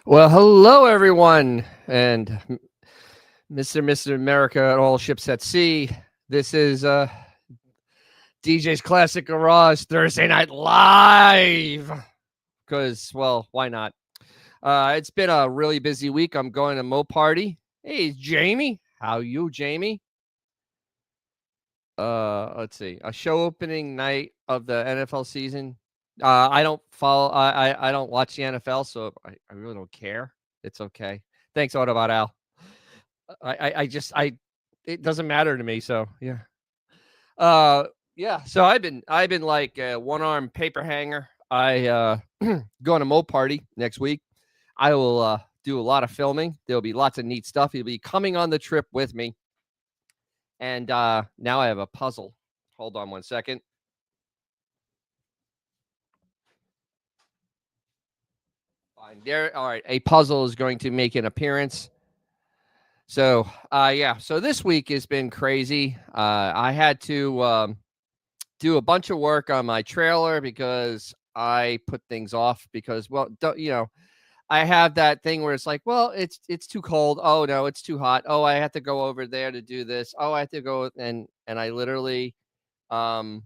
Well, hello everyone, and Mr. America at all ships at sea. This is DJ's Classic Garage Thursday Night Live. Because, well, why not? It's been a really busy week. I'm going to Mo Party. Hey, Jamie. How you, Jamie? Let's see. A show opening night of the NFL season. I don't follow. I don't watch the NFL, so I really don't care. It's okay. Thanks, Autobot Al. I it doesn't matter to me. So yeah. Uh, yeah. So I've been like a one arm paper hanger. I going to Mo Party next week. I will do a lot of filming. There'll be lots of neat stuff. He'll be coming on the trip with me. And now I have a puzzle. Hold on one second. Fine. There. All right. A puzzle is going to make an appearance. So, yeah. So this week has been crazy. I had to do a bunch of work on my trailer because I put things off because, well, I have that thing where it's like, well, it's too cold. Oh no, it's too hot. Oh, I have to go over there to do this. Oh, I have to go and I literally, um,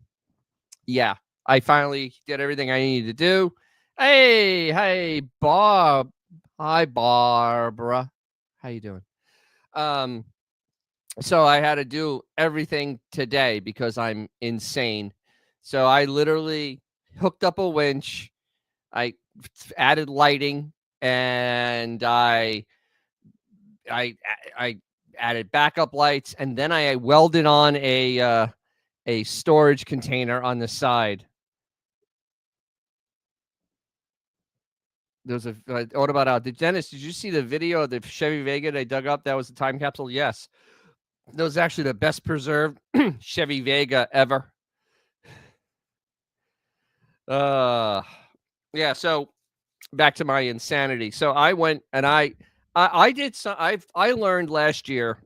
yeah, I finally did everything I needed to do. Hey, Bob. Hi, Barbara. How you doing? Um, so I had to do everything today because I'm insane. So I literally hooked up a winch. I added lighting, and I I added backup lights, and then I welded on a storage container on the side. There's a what about Dennis? Did you see the video of the Chevy Vega they dug up? That was a time capsule. Yes, that was actually the best preserved Chevy Vega ever. Yeah. So back to my insanity. So I went and I did some. I learned last year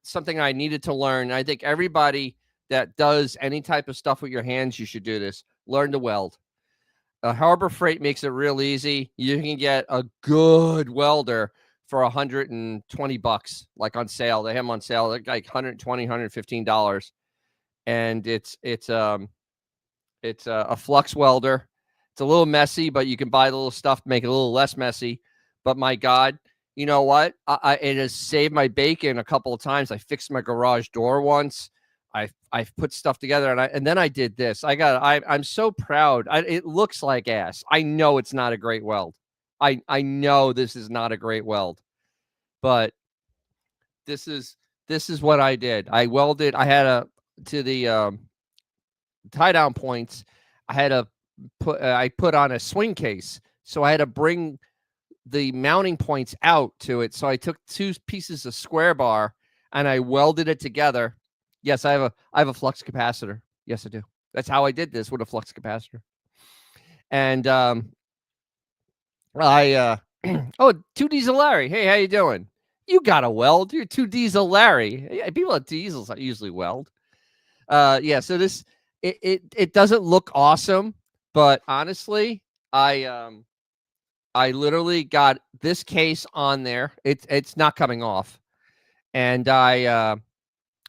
something I needed to learn. I think everybody that does any type of stuff with your hands, you should do this. Learn to weld. Harbor Freight makes it real easy. You can get a good welder for $120, like on sale. They have them on sale, like $120, $115, and it's a flux welder. It's a little messy, but you can buy the little stuff to make it a little less messy. But my God, you know what? It has saved my bacon a couple of times. I fixed my garage door once. I've put stuff together, and then I did this. I'm so proud. It looks like ass. I know it's not a great weld. I know this is not a great weld, but this is what I did. I welded. I had to the tie down points. I put on a swing case, so I had to bring the mounting points out to it. So I took two pieces of square bar and I welded it together. Yes, I have a flux capacitor. Yes, I do. That's how I did this with a flux capacitor. And I oh, 2Diesel Larry. Hey, how you doing? You got a weld. You're 2Diesel Larry. Yeah, people at diesels usually weld. Yeah, so this it doesn't look awesome, but honestly, I literally got this case on there. It's not coming off. And I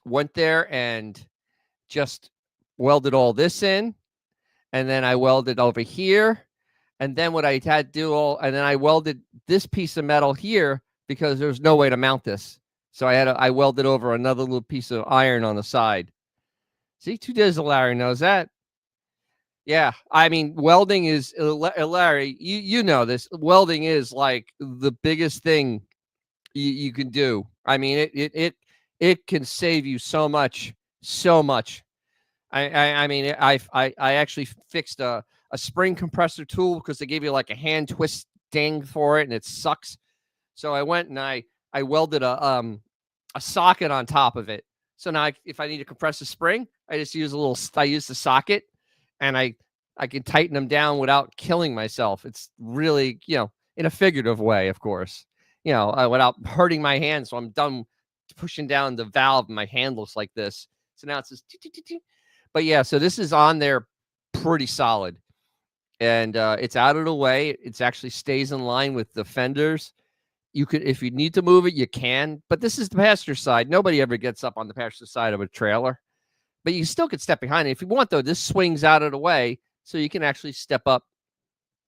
went there and just welded all this in. And then I welded over here. And then what I had to do and then I welded this piece of metal here because there's no way to mount this. So I welded over another little piece of iron on the side. See, 2Diesel Larry knows that. Yeah, I mean, welding is Larry. You know this. Welding is like the biggest thing you can do. I mean, it can save you so much, so much. I mean, I actually fixed a spring compressor tool because they gave you like a hand twist ding for it, and it sucks. So I went and I welded a socket on top of it. So now if I need to compress a spring, I just use I use the socket, and I can tighten them down without killing myself. It's really, in a figurative way, of course, without hurting my hand. So I'm done pushing down the valve, and my hand looks like this. So now it says, but yeah, so this is on there pretty solid. and it's out of the way. It's actually stays in line with the fenders. You could, if you need to move it, you can. But this is the passenger side. Nobody ever gets up on the passenger side of a trailer. But you still could step behind it if you want, though. This swings out of the way, so you can actually step up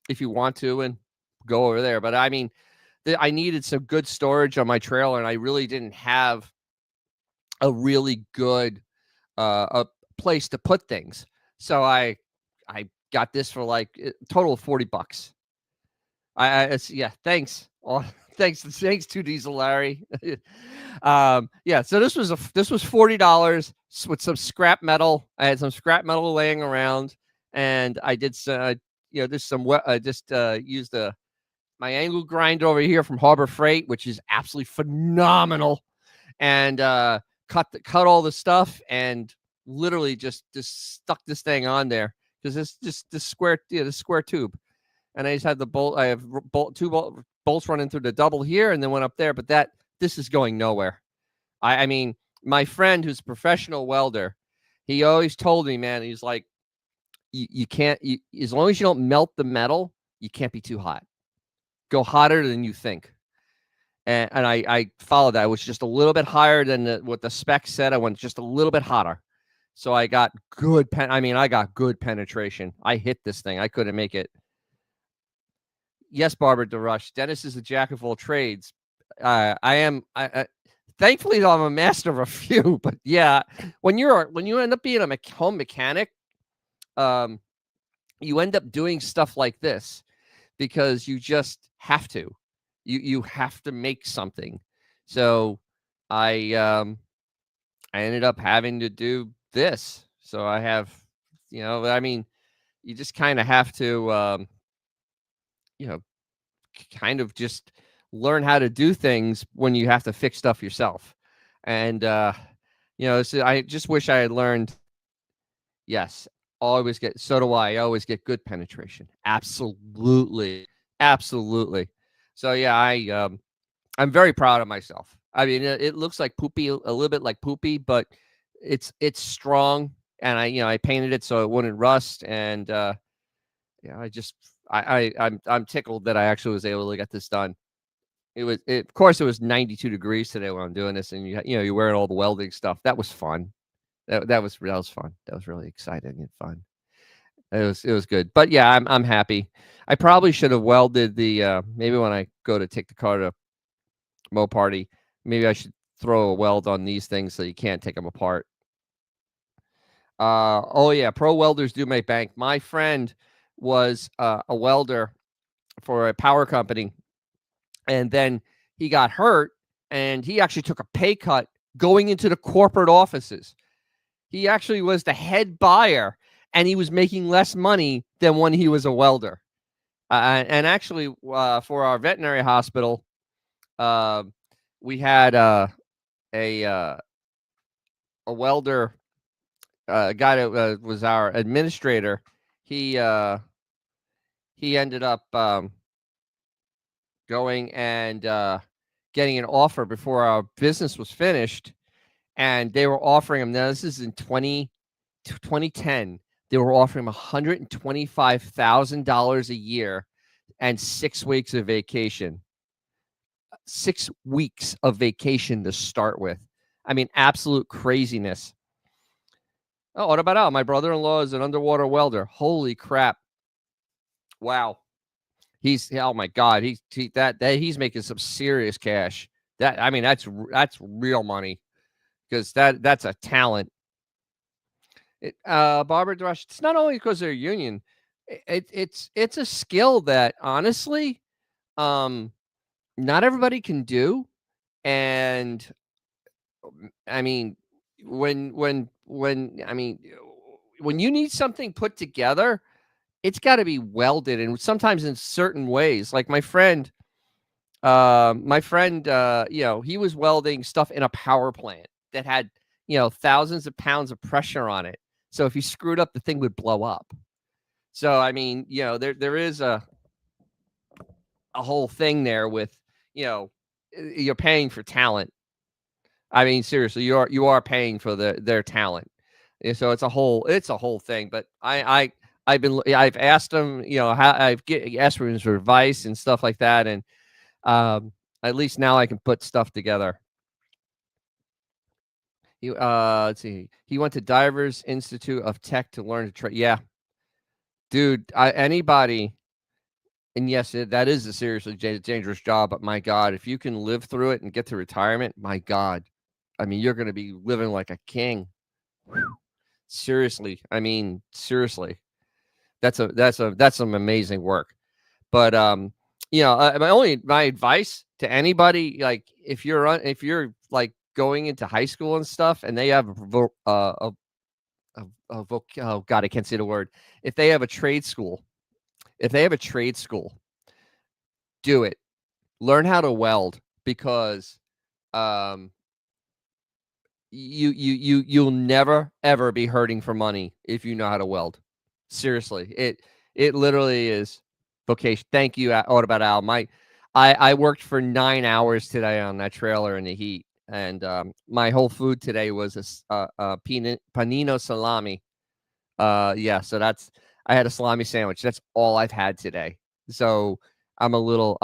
if you want to and go over there. But I mean, I needed some good storage on my trailer, and I really didn't have a really good a place to put things. So I got this for like a total of $40. Yeah, thanks. Oh, thanks to Diesel Larry. Yeah, so this was $40 with some scrap metal. I had some scrap metal laying around, and I did there's some used my angle grinder over here from Harbor Freight, which is absolutely phenomenal, and cut all the stuff and literally just stuck this thing on there because it's just this square tube. And I just had the bolt. I have two bolts running through the double here, and then went up there. But this is going nowhere. I mean, my friend who's a professional welder, he always told me, man, he's like, you can't, as long as you don't melt the metal, you can't be too hot. Go hotter than you think. And I followed that. It was just a little bit higher than what the spec said. I went just a little bit hotter. So I got good I got good penetration. I hit this thing. I couldn't make it. Yes, Barbara DeRush. Dennis is a jack of all trades. I am. Thankfully, I'm a master of a few. But yeah, when you end up being a home mechanic, you end up doing stuff like this because you just have to. You have to make something. So I ended up having to do this. So I have, I mean, you just kind of have to, kind of just learn how to do things when you have to fix stuff yourself. And, so I just wish I had learned. Yes, so do I always get good penetration. Absolutely. Absolutely. So yeah, I'm very proud of myself. I mean, it looks like poopy, a little bit like poopy, but it's strong. And I painted it so it wouldn't rust. And, I'm tickled that I actually was able to get this done. Of course, it was 92 degrees today when I'm doing this, and you're wearing all the welding stuff. That was fun. That was fun. That was really exciting and fun. It was good. But yeah, I'm happy. I probably should have welded the maybe when I go to take the car to Mo Party, maybe I should throw a weld on these things so you can't take them apart. Oh yeah, pro welders do make bank. My friend was a welder for a power company, and then he got hurt, and he actually took a pay cut going into the corporate offices. He actually was the head buyer, and he was making less money than when he was a welder. And actually, for our veterinary hospital, we had a welder, guy that was our administrator. He ended up going and getting an offer before our business was finished, and they were offering him. Now this is in 2010. They were offering him $125,000 a year and 6 weeks of vacation. 6 weeks of vacation to start with. I mean, absolute craziness. Oh, what about Al? My brother-in-law is an underwater welder. Holy crap. Wow. Oh my God. He's making some serious cash. That's real money, because that's a talent. Barbara Drush, it's not only because they're union. It's a skill that honestly, not everybody can do. And I mean, when you need something put together, it's got to be welded, and sometimes in certain ways. Like my friend, he was welding stuff in a power plant that had, thousands of pounds of pressure on it. So if you screwed up, the thing would blow up. So I mean, there is a whole thing there with, you're paying for talent. I mean, seriously, you are paying for their talent. And so it's a whole thing. But I I've asked him, how asked for his advice and stuff like that, and um, at least now I can put stuff together. Let's see. He went to Divers Institute of Tech to learn to trade. Yeah, dude. Anybody, and yes, that is a seriously dangerous job. But my God, if you can live through it and get to retirement, my God, I mean, you're going to be living like a king. Whew. Seriously, I mean, seriously, that's some amazing work. But my advice to anybody, like if you're like going into high school and stuff, and they have oh God, I can't say the word. If they have a trade school, do it. Learn how to weld because um you'll never ever be hurting for money if you know how to weld. Seriously, it literally is vocation. Thank you, Autobot Al. I worked for 9 hours today on that trailer in the heat, and my whole food today was a panino salami. Yeah, so I had a salami sandwich. That's all I've had today. So I'm a little,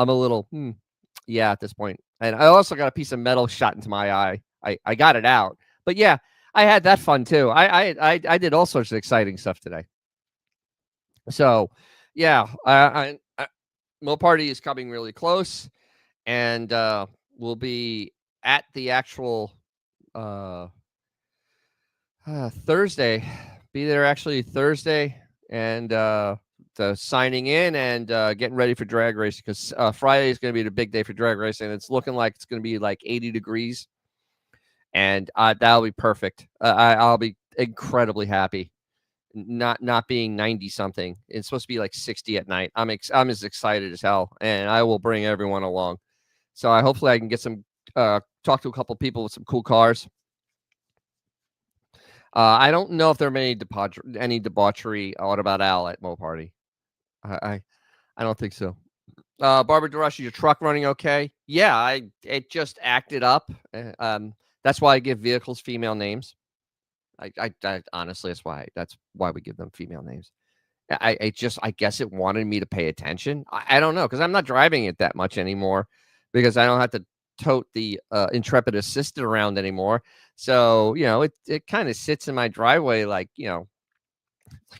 yeah, at this point. And I also got a piece of metal shot into my eye. I got it out. But yeah, I had that fun too. I did all sorts of exciting stuff today. So yeah, Mo Party is coming really close, and we'll be at the actual Thursday. Be there actually Thursday, and the signing in and getting ready for drag racing, because Friday is going to be the big day for drag racing. It's looking like it's going to be like 80 degrees, and that'll be perfect. I'll be incredibly happy. Not being 90 something. It's supposed to be like 60 at night. I'm as excited as hell, and I will bring everyone along. So hopefully I can get some talk to a couple people with some cool cars. I don't know if there are any debauchery about Al at Mo Party. I don't think so. Barbara DeRush, your truck running okay? Yeah, it just acted up. That's why I give vehicles female names. I honestly, that's why we give them female names. I guess it wanted me to pay attention. I don't know, because I'm not driving it that much anymore, because I don't have to tote the Intrepid Assistant around anymore. So it kind of sits in my driveway like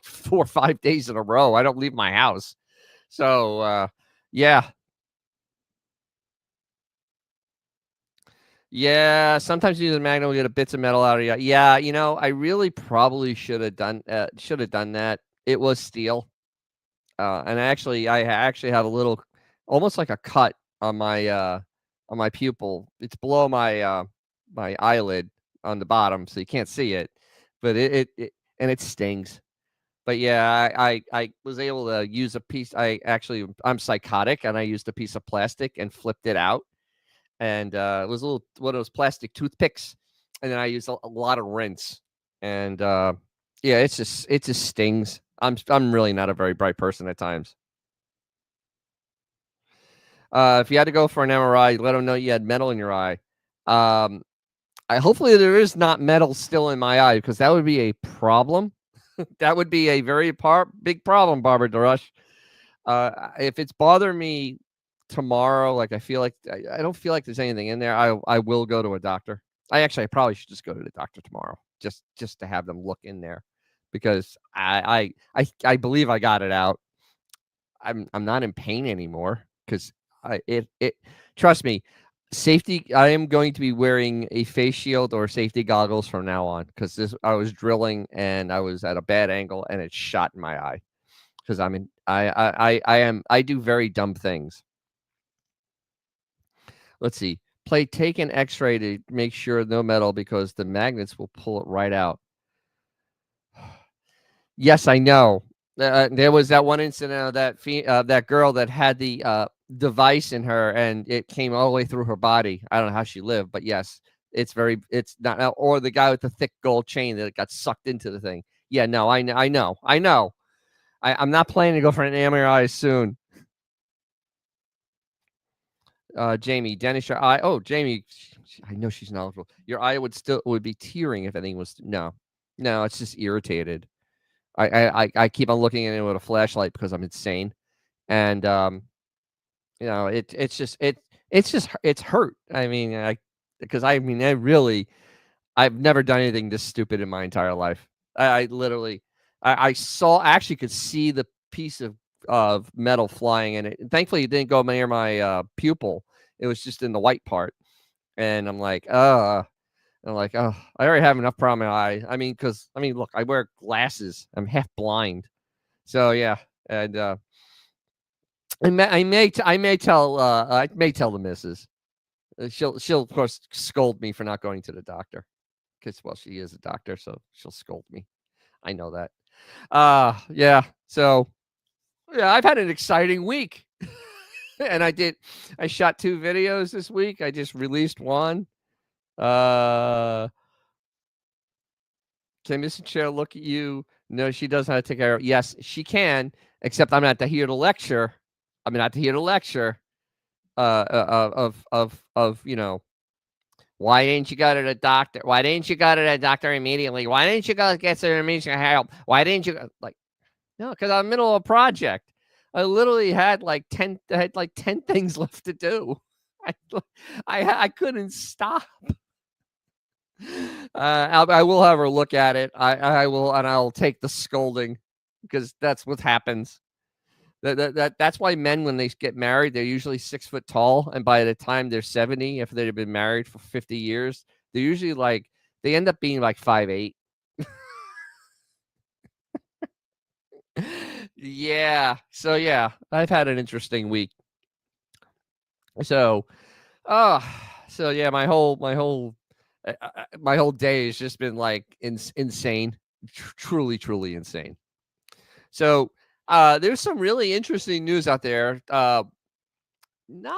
4 or 5 days in a row. I don't leave my house. So yeah. Yeah, sometimes you use a magnet, will get a bits of metal out of you. Yeah, I really probably should have done that. It was steel. And I actually have a little, almost like a cut on my pupil. It's below my eyelid on the bottom, so you can't see it, but and it stings. But yeah, I was able to use a piece. I'm psychotic, and I used a piece of plastic and flipped it out, and it was one of those plastic toothpicks, and then I used a lot of rinse, and yeah, it just stings. I'm really not a very bright person at times. If you had to go for an MRI, let them know you had metal in your eye. Hopefully there is not metal still in my eye, because that would be a problem. That would be a very big problem, Barbara DeRush. If it's bothering me tomorrow, like I feel like I don't feel like there's anything in there, I will go to a doctor. I probably should just go to the doctor tomorrow, just to have them look in there, because I believe I got it out. I'm not in pain anymore, because it trust me, safety. I am going to be wearing a face shield or safety goggles from now on, because I was drilling and I was at a bad angle and it shot in my eye, because I do very dumb things. Let's see. Take an X-ray to make sure no metal, because the magnets will pull it right out. Yes, I know. There was that one incident of that girl that had the device in her, and it came all the way through her body. I don't know how she lived, but yes, it's not. Or the guy with the thick gold chain that got sucked into the thing. Yeah, no, I know. I'm not planning to go for an MRI soon. Jamie, Dennis, your eye. Oh, Jamie, I know she's knowledgeable. Your eye would be tearing if anything was. No, it's just irritated. I keep on looking at it with a flashlight because I'm insane, and it's hurt. I mean, I've never done anything this stupid in my entire life. I literally, I actually could see the piece of metal flying in it. And thankfully, it didn't go near my pupil. It was just in the white part, and I'm like, oh, I already have enough problem in my eye. Look, I wear glasses. I'm half blind, so yeah, and I may tell the missus. She'll of course scold me for not going to the doctor because well she is a doctor, so she'll scold me. I know that. Yeah. So yeah, I've had an exciting week, and I shot 2 videos this week. I just released one. Uh, can Mrs. Chair look at you? No, she does know how to take care of. Yes, she can. Except I'm not here to lecture. I'm not here to lecture. Of why didn't you go to the doctor? Why didn't you go to the doctor immediately? Why didn't you go get some immediate help? Why didn't you like? No, because I'm in the middle of a project. I literally had like 10 things left to do. I couldn't stop. I will have her look at it. I will, and I'll take the scolding because that's what happens. That's why men, when they get married, they're usually 6 foot tall, and by the time they're 70, if they've been married for 50 years, they're usually they end up being like 5'8". Yeah. So yeah, I've had an interesting week. So, uh, so yeah, my whole day has just been like insane, truly insane. So, there's some really interesting news out there. Not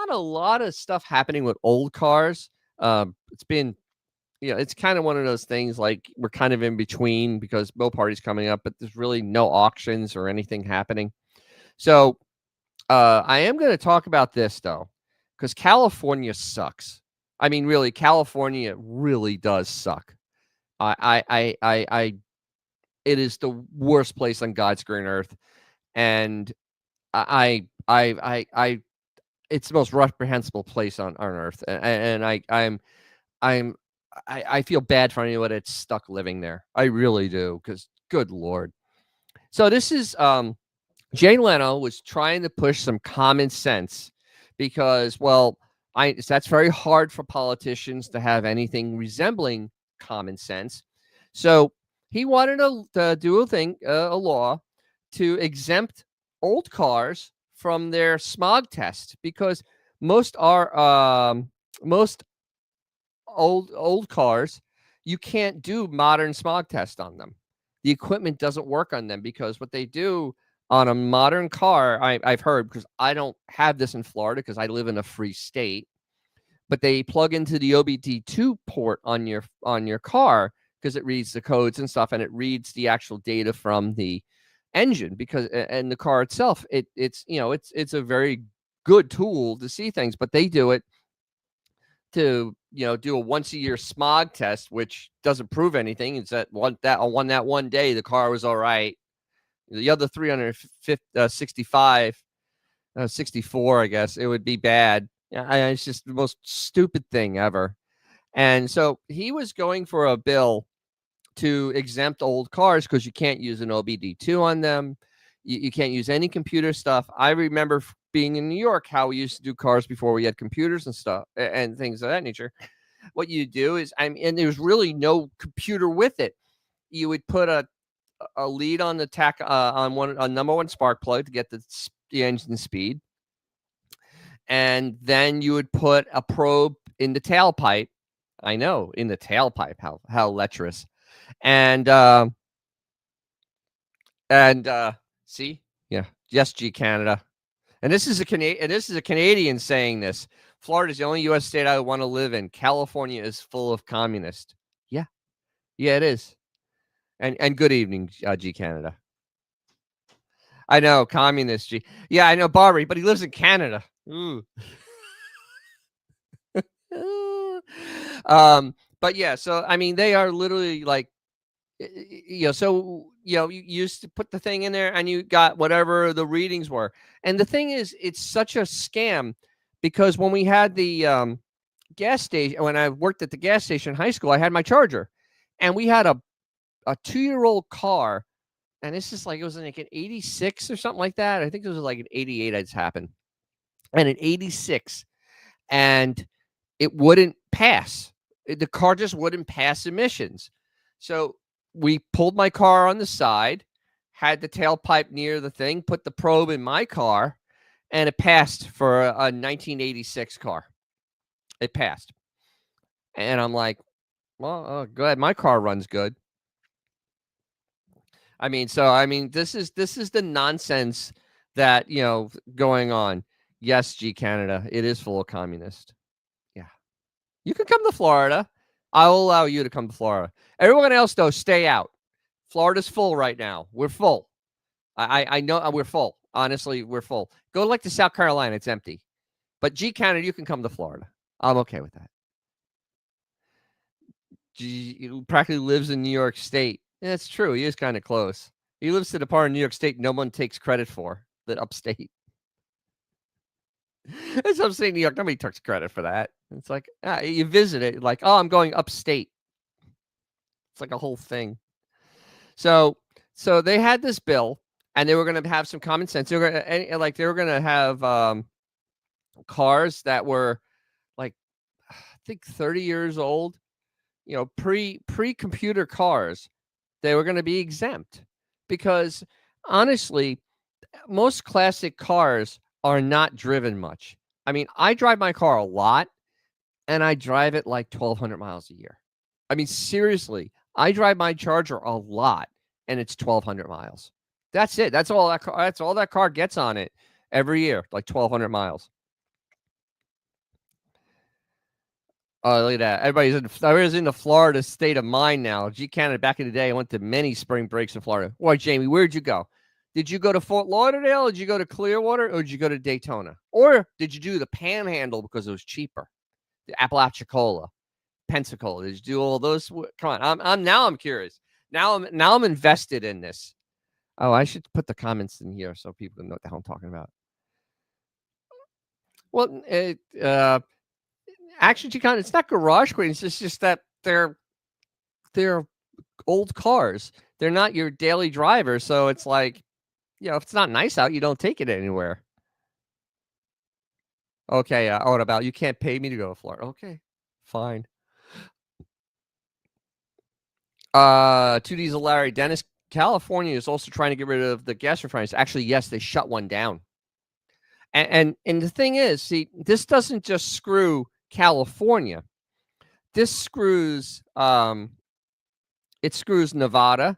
a lot of stuff happening with old cars. It's been, it's kind of one of those things like we're kind of in between because Mo Party's coming up, but there's really no auctions or anything happening. So, I am going to talk about this though, because California sucks. I mean, really, California really does suck. It is the worst place on God's green earth, and it's the most reprehensible place on earth, and I feel bad for anyone that's stuck living there. I really do, because good Lord. So this is Jay Leno was trying to push some common sense because, well, that's very hard for politicians to have anything resembling common sense. So he wanted to do a law to exempt old cars from their smog test because most old cars, you can't do modern smog test on them. The equipment doesn't work on them because what they do on a modern car, I've heard, because I don't have this in Florida because I live in a free state, but they plug into the OBD2 port on your car because it reads the codes and stuff, and it reads the actual data from the engine and the car itself. It's a very good tool to see things, but they do it to do a once a year smog test, which doesn't prove anything. It's that one day the car was all right. The other 365, 64, I guess it would be bad. It's just the most stupid thing ever. And so he was going for a bill to exempt old cars because you can't use an OBD2 on them. You can't use any computer stuff. I remember being in New York, how we used to do cars before we had computers and stuff and things of that nature. What you do is, and there's really no computer with it. You would put a lead on the on a number one spark plug to get the engine speed, and then you would put a probe in the tailpipe. I know, in the tailpipe, how lecherous, and see, yeah, yes, G Canada, and this is a Canadian saying this. Florida is the only U.S. state I want to live in. California is full of communists. Yeah, it is. And good evening, G Canada. I know, communist G. Yeah, I know Barbary, but he lives in Canada. Ooh. But yeah, so I mean, they are literally like, so you used to put the thing in there and you got whatever the readings were. And the thing is, it's such a scam because when we had the gas station, when I worked at the gas station in high school, I had my charger, and we had a 2-year-old car, and this is like it was like an 86 or something like that. I think it was like an 88 that's happened, and an 86, and it wouldn't pass. The car just wouldn't pass emissions. So we pulled my car on the side, had the tailpipe near the thing, put the probe in my car, and it passed for a 1986 car. It passed. And I'm like, well, go ahead. My car runs good. This is the nonsense that, going on. Yes, G Canada, it is full of communists. Yeah. You can come to Florida. I will allow you to come to Florida. Everyone else, though, stay out. Florida's full right now. We're full. I know we're full. Honestly, we're full. Go like to South Carolina. It's empty. But G Canada, you can come to Florida. I'm okay with that. He practically lives in New York State. Yeah, that's true. He is kind of close. He lives to the part of New York State no one takes credit for, that upstate. It's upstate New York. Nobody takes credit for that. It's like, you visit it, like, oh, I'm going upstate. It's like a whole thing. So they had this bill, and they were going to have some common sense. They were going to have cars that were like, I think 30 years old, pre-computer cars. They were going to be exempt because honestly, most classic cars are not driven much. I mean, I drive my car a lot, and I drive it like 1,200 miles a year. I mean, seriously, I drive my Charger a lot, and it's 1,200 miles. That's it. That's all that car gets on it every year, like 1,200 miles. Oh, look at that. Everybody's in the Florida state of mind now. G Canada, back in the day, I went to many spring breaks in Florida. Why, Jamie, where'd you go? Did you go to Fort Lauderdale? Did you go to Clearwater? Or did you go to Daytona? Or did you do the Panhandle because it was cheaper? The Apalachicola, Pensacola. Did you do all those? Come on. I'm curious. Now I'm invested in this. Oh, I should put the comments in here so people can know what the hell I'm talking about. Well, actually, it's not garage queens. It's just that they're old cars. They're not your daily driver. So it's like, if it's not nice out, you don't take it anywhere. Okay. What about you can't pay me to go to Florida? Okay, fine. 2 Diesel Larry Dennis. California is also trying to get rid of the gas refineries. Actually, yes, they shut one down. And the thing is, see, this doesn't just screw California. This screws it screws Nevada,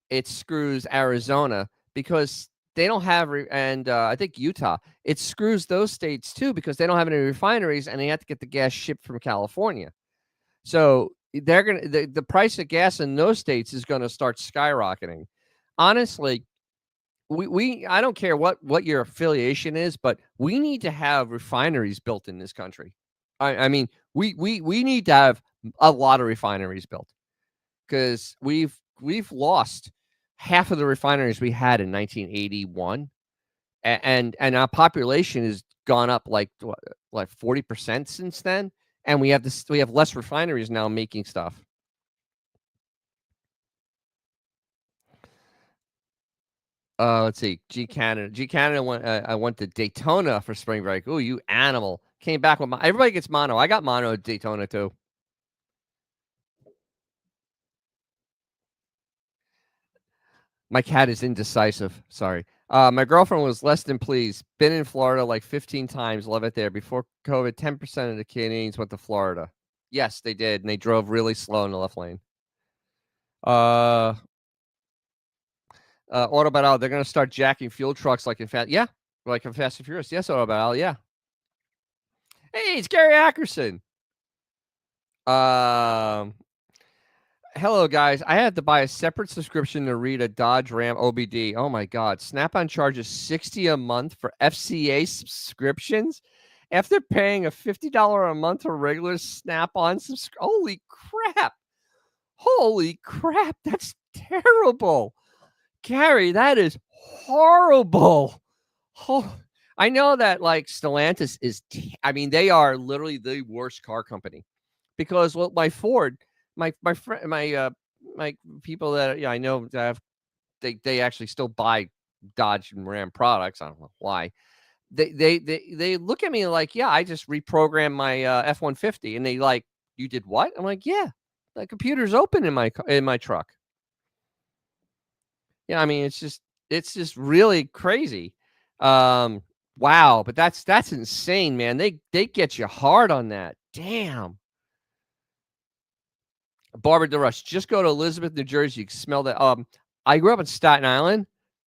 it screws Arizona because they don't have I think Utah. It screws those states too because they don't have any refineries and they have to get the gas shipped from California. So they're gonna the price of gas in those states is going to start skyrocketing. Honestly, I don't care what your affiliation is, but we need to have refineries built in this country. I mean, we need to have a lot of refineries built because we've lost half of the refineries we had in 1981, and our population has gone up like 40% since then, and we have less refineries now making stuff. Let's see. G Canada went. I went to Daytona for spring break. Oh, you animal! Came back with everybody gets mono. I got mono at Daytona too. My cat is indecisive. Sorry. My girlfriend was less than pleased. Been in Florida like 15 times. Love it there. Before COVID, 10% of the Canadians went to Florida. Yes, they did, and they drove really slow in the left lane. Autobot, they're going to start jacking fuel trucks like in Fast and Furious. Yes, Autobot, yeah. Hey, it's Gary Ackerson. Hello, guys. I had to buy a separate subscription to read a Dodge Ram OBD. Oh, my God. Snap-on charges $60 a month for FCA subscriptions after paying a $50 a month for regular Snap-on subscription. Holy crap. That's terrible. Gary, that is horrible. Oh, I know that like Stellantis is, I mean, they are literally the worst car company because well, my Ford, my friend, my people that I know that have, they actually still buy Dodge and Ram products. I don't know why. They look at me like, yeah, I just reprogrammed my F-150, and they like, you did what? I'm like, yeah, the computer's open in my truck. Yeah, I mean, it's just really crazy. Wow, but that's insane, man. They get you hard on that. Damn. Barbara DeRush, just go to Elizabeth, New Jersey. You can smell that. I grew up in Staten Island.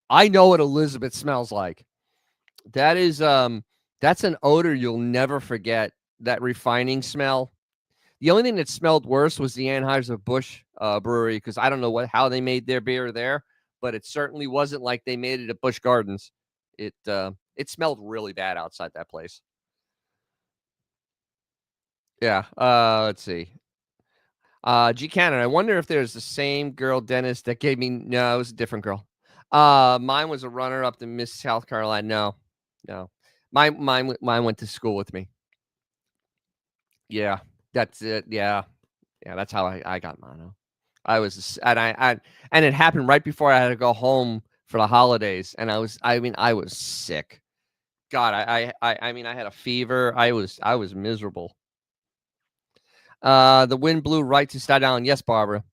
I know what Elizabeth smells like. That is that's an odor you'll never forget. That refining smell. The only thing that smelled worse was the Anheuser-Busch brewery because I don't know how they made their beer there, but it certainly wasn't like they made it at Busch Gardens. It smelled really bad outside that place. Yeah. Let's see. G Cannon, I wonder if there's the same girl dentist that gave me. No, it was a different girl. Mine was a runner up to Miss South Carolina. No, no. Mine went to school with me. Yeah, that's it. Yeah. Yeah, that's how I got mono. I was and it happened right before I had to go home for the holidays, and I was sick. God, I mean, I had a fever. I was miserable. The wind blew right to Staten Island. Yes, Barbara.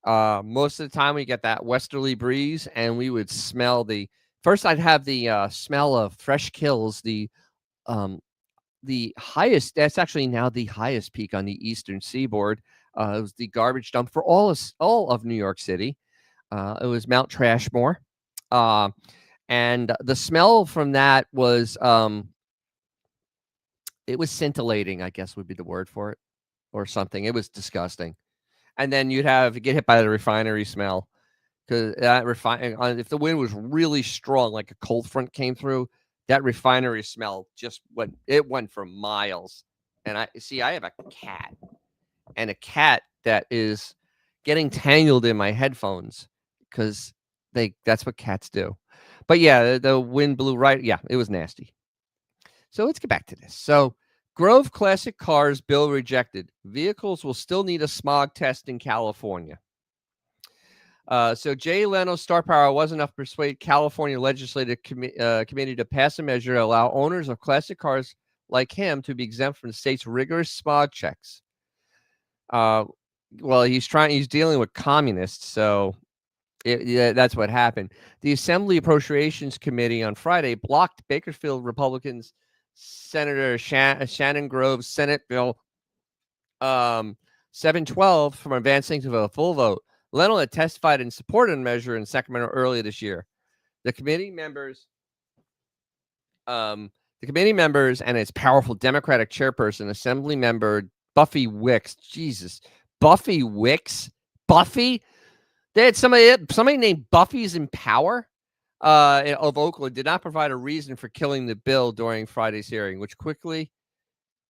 Most of the time we get that westerly breeze, and we would smell the first. I'd have the smell of fresh kills. The highest. That's actually now the highest peak on the eastern seaboard. It was the garbage dump for all of New York City. It was Mount Trashmore, and the smell from that was it was scintillating. I guess would be the word for it, or something. It was disgusting. And then you'd get hit by the refinery smell because that refining. If the wind was really strong, like a cold front came through, that refinery smell just went for miles. And I have a cat, and a cat that is getting tangled in my headphones because that's what cats do. But yeah, the wind blew right. Yeah, it was nasty. So let's get back to this. So Grove Classic Cars bill rejected. Vehicles will still need a smog test in California. So Jay Leno's star power wasn't enough to persuade California Legislative Committee to pass a measure to allow owners of classic cars like him to be exempt from the state's rigorous smog checks. Well, he's dealing with communists, so that's what happened. The Assembly Appropriations Committee on Friday blocked Bakersfield Republicans Senator Shannon Grove's Senate Bill 712 from advancing to a full vote. Leno had testified in support of the measure in Sacramento earlier this year. The committee members and its powerful Democratic chairperson, Assembly Member Buffy Wicks. Jesus, Buffy Wicks, Buffy. They had somebody named Buffy's in power of Oakland did not provide a reason for killing the bill during Friday's hearing, which quickly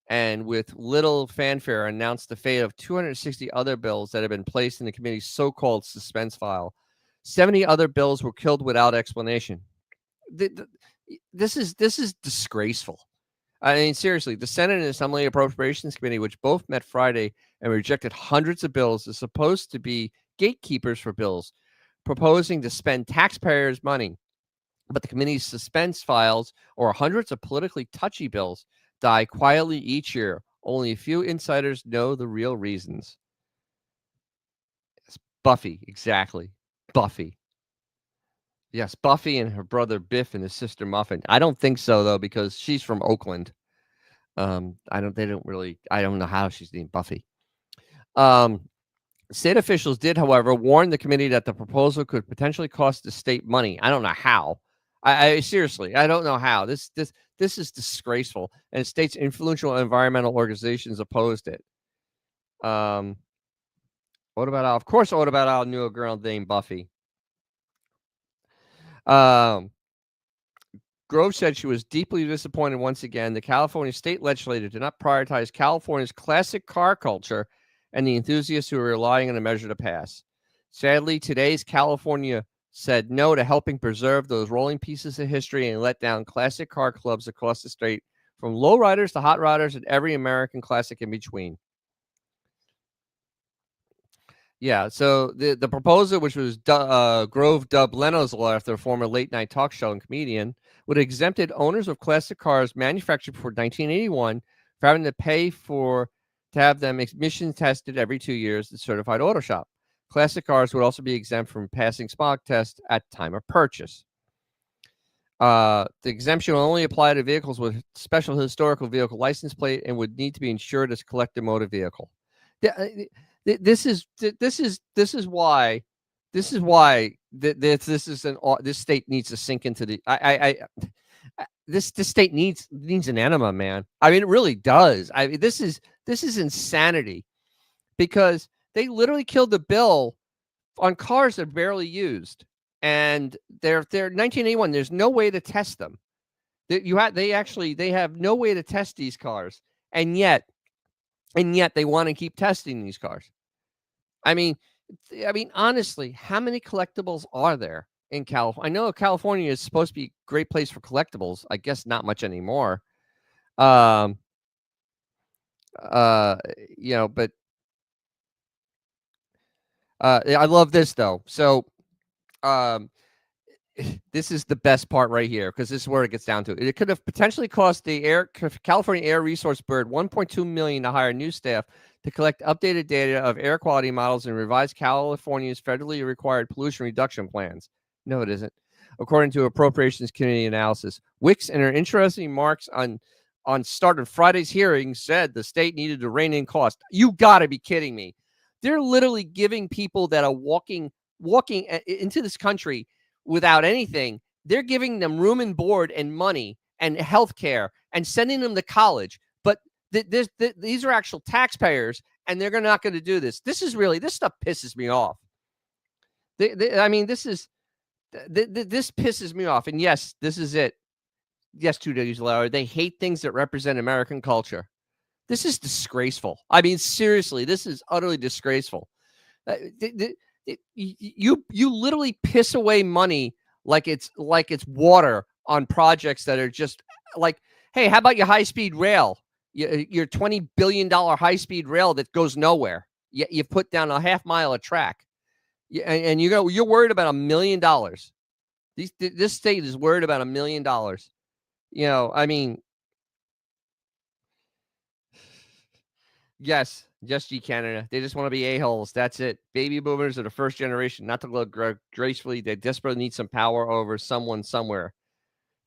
and with little fanfare announced the fate of 260 other bills that had been placed in the committee's so-called suspense file. 70 other bills were killed without explanation. This is disgraceful. I mean, seriously, the Senate and Assembly Appropriations Committee, which both met Friday and rejected hundreds of bills, is supposed to be gatekeepers for bills, proposing to spend taxpayers' money. But the committee's suspense files, or hundreds of politically touchy bills, die quietly each year. Only a few insiders know the real reasons. It's Buffy, exactly. Buffy. Yes, Buffy and her brother Biff and his sister Muffin. I don't think so though, because she's from Oakland. I don't know how she's named Buffy. State officials did, however, warn the committee that the proposal could potentially cost the state money. I don't know how. I seriously, I don't know how. This is disgraceful, and state's influential environmental organizations opposed it. What about Al? Of course, what about Al knew a girl named Buffy? Grove said she was deeply disappointed once again. The California state legislature did not prioritize California's classic car culture and the enthusiasts who are relying on the measure to pass. Sadly, today's California said no to helping preserve those rolling pieces of history and let down classic car clubs across the state, from lowriders to hot rodders and every American classic in between. Yeah, so the proposal, which was Grove dubbed Leno's Law after a former late-night talk show and comedian, would have exempted owners of classic cars manufactured before 1981 for having to pay to have them emission tested every 2 years at certified auto shop. Classic cars would also be exempt from passing smog tests at time of purchase. The exemption will only apply to vehicles with special historical vehicle license plate and would need to be insured as a collector motor vehicle. This is why this state needs to sink into the this state needs an enema, man. I mean, it really does. I mean, this is insanity, because they literally killed the bill on cars that are barely used, and they're 1981. There's no way to test them. They have no way to test these cars, and yet they want to keep testing these cars. I mean, honestly, how many collectibles are there in California? I know California is supposed to be a great place for collectibles. I guess not much anymore. But I love this though. So, this is the best part right here, because this is where it gets down to. It could have potentially cost the California Air Resource Board $1.2 million to hire new staff to collect updated data of air quality models and revise California's federally required pollution reduction plans. No, it isn't. According to Appropriations Committee analysis, Wicks, in her interesting remarks on start of Friday's hearing, said the state needed to rein in cost. You got to be kidding me. They're literally giving people that are walking into this country without anything. They're giving them room and board and money and health care and sending them to college. But these are actual taxpayers, and they're not going to do this. This stuff pisses me off. This pisses me off. And yes, this is it. Yes, 2 days later, they hate things that represent American culture. This is disgraceful. I mean, seriously, this is utterly disgraceful. You literally piss away money like it's water on projects that are just like, hey, how about your high-speed rail? Your $20 billion high-speed rail that goes nowhere. You put down a half mile of track, and you're worried about $1 million. This state is worried about $1 million. I mean, yes, Canada. They just want to be a-holes. That's it. Baby boomers are the first generation not to look gracefully. They desperately need some power over someone somewhere.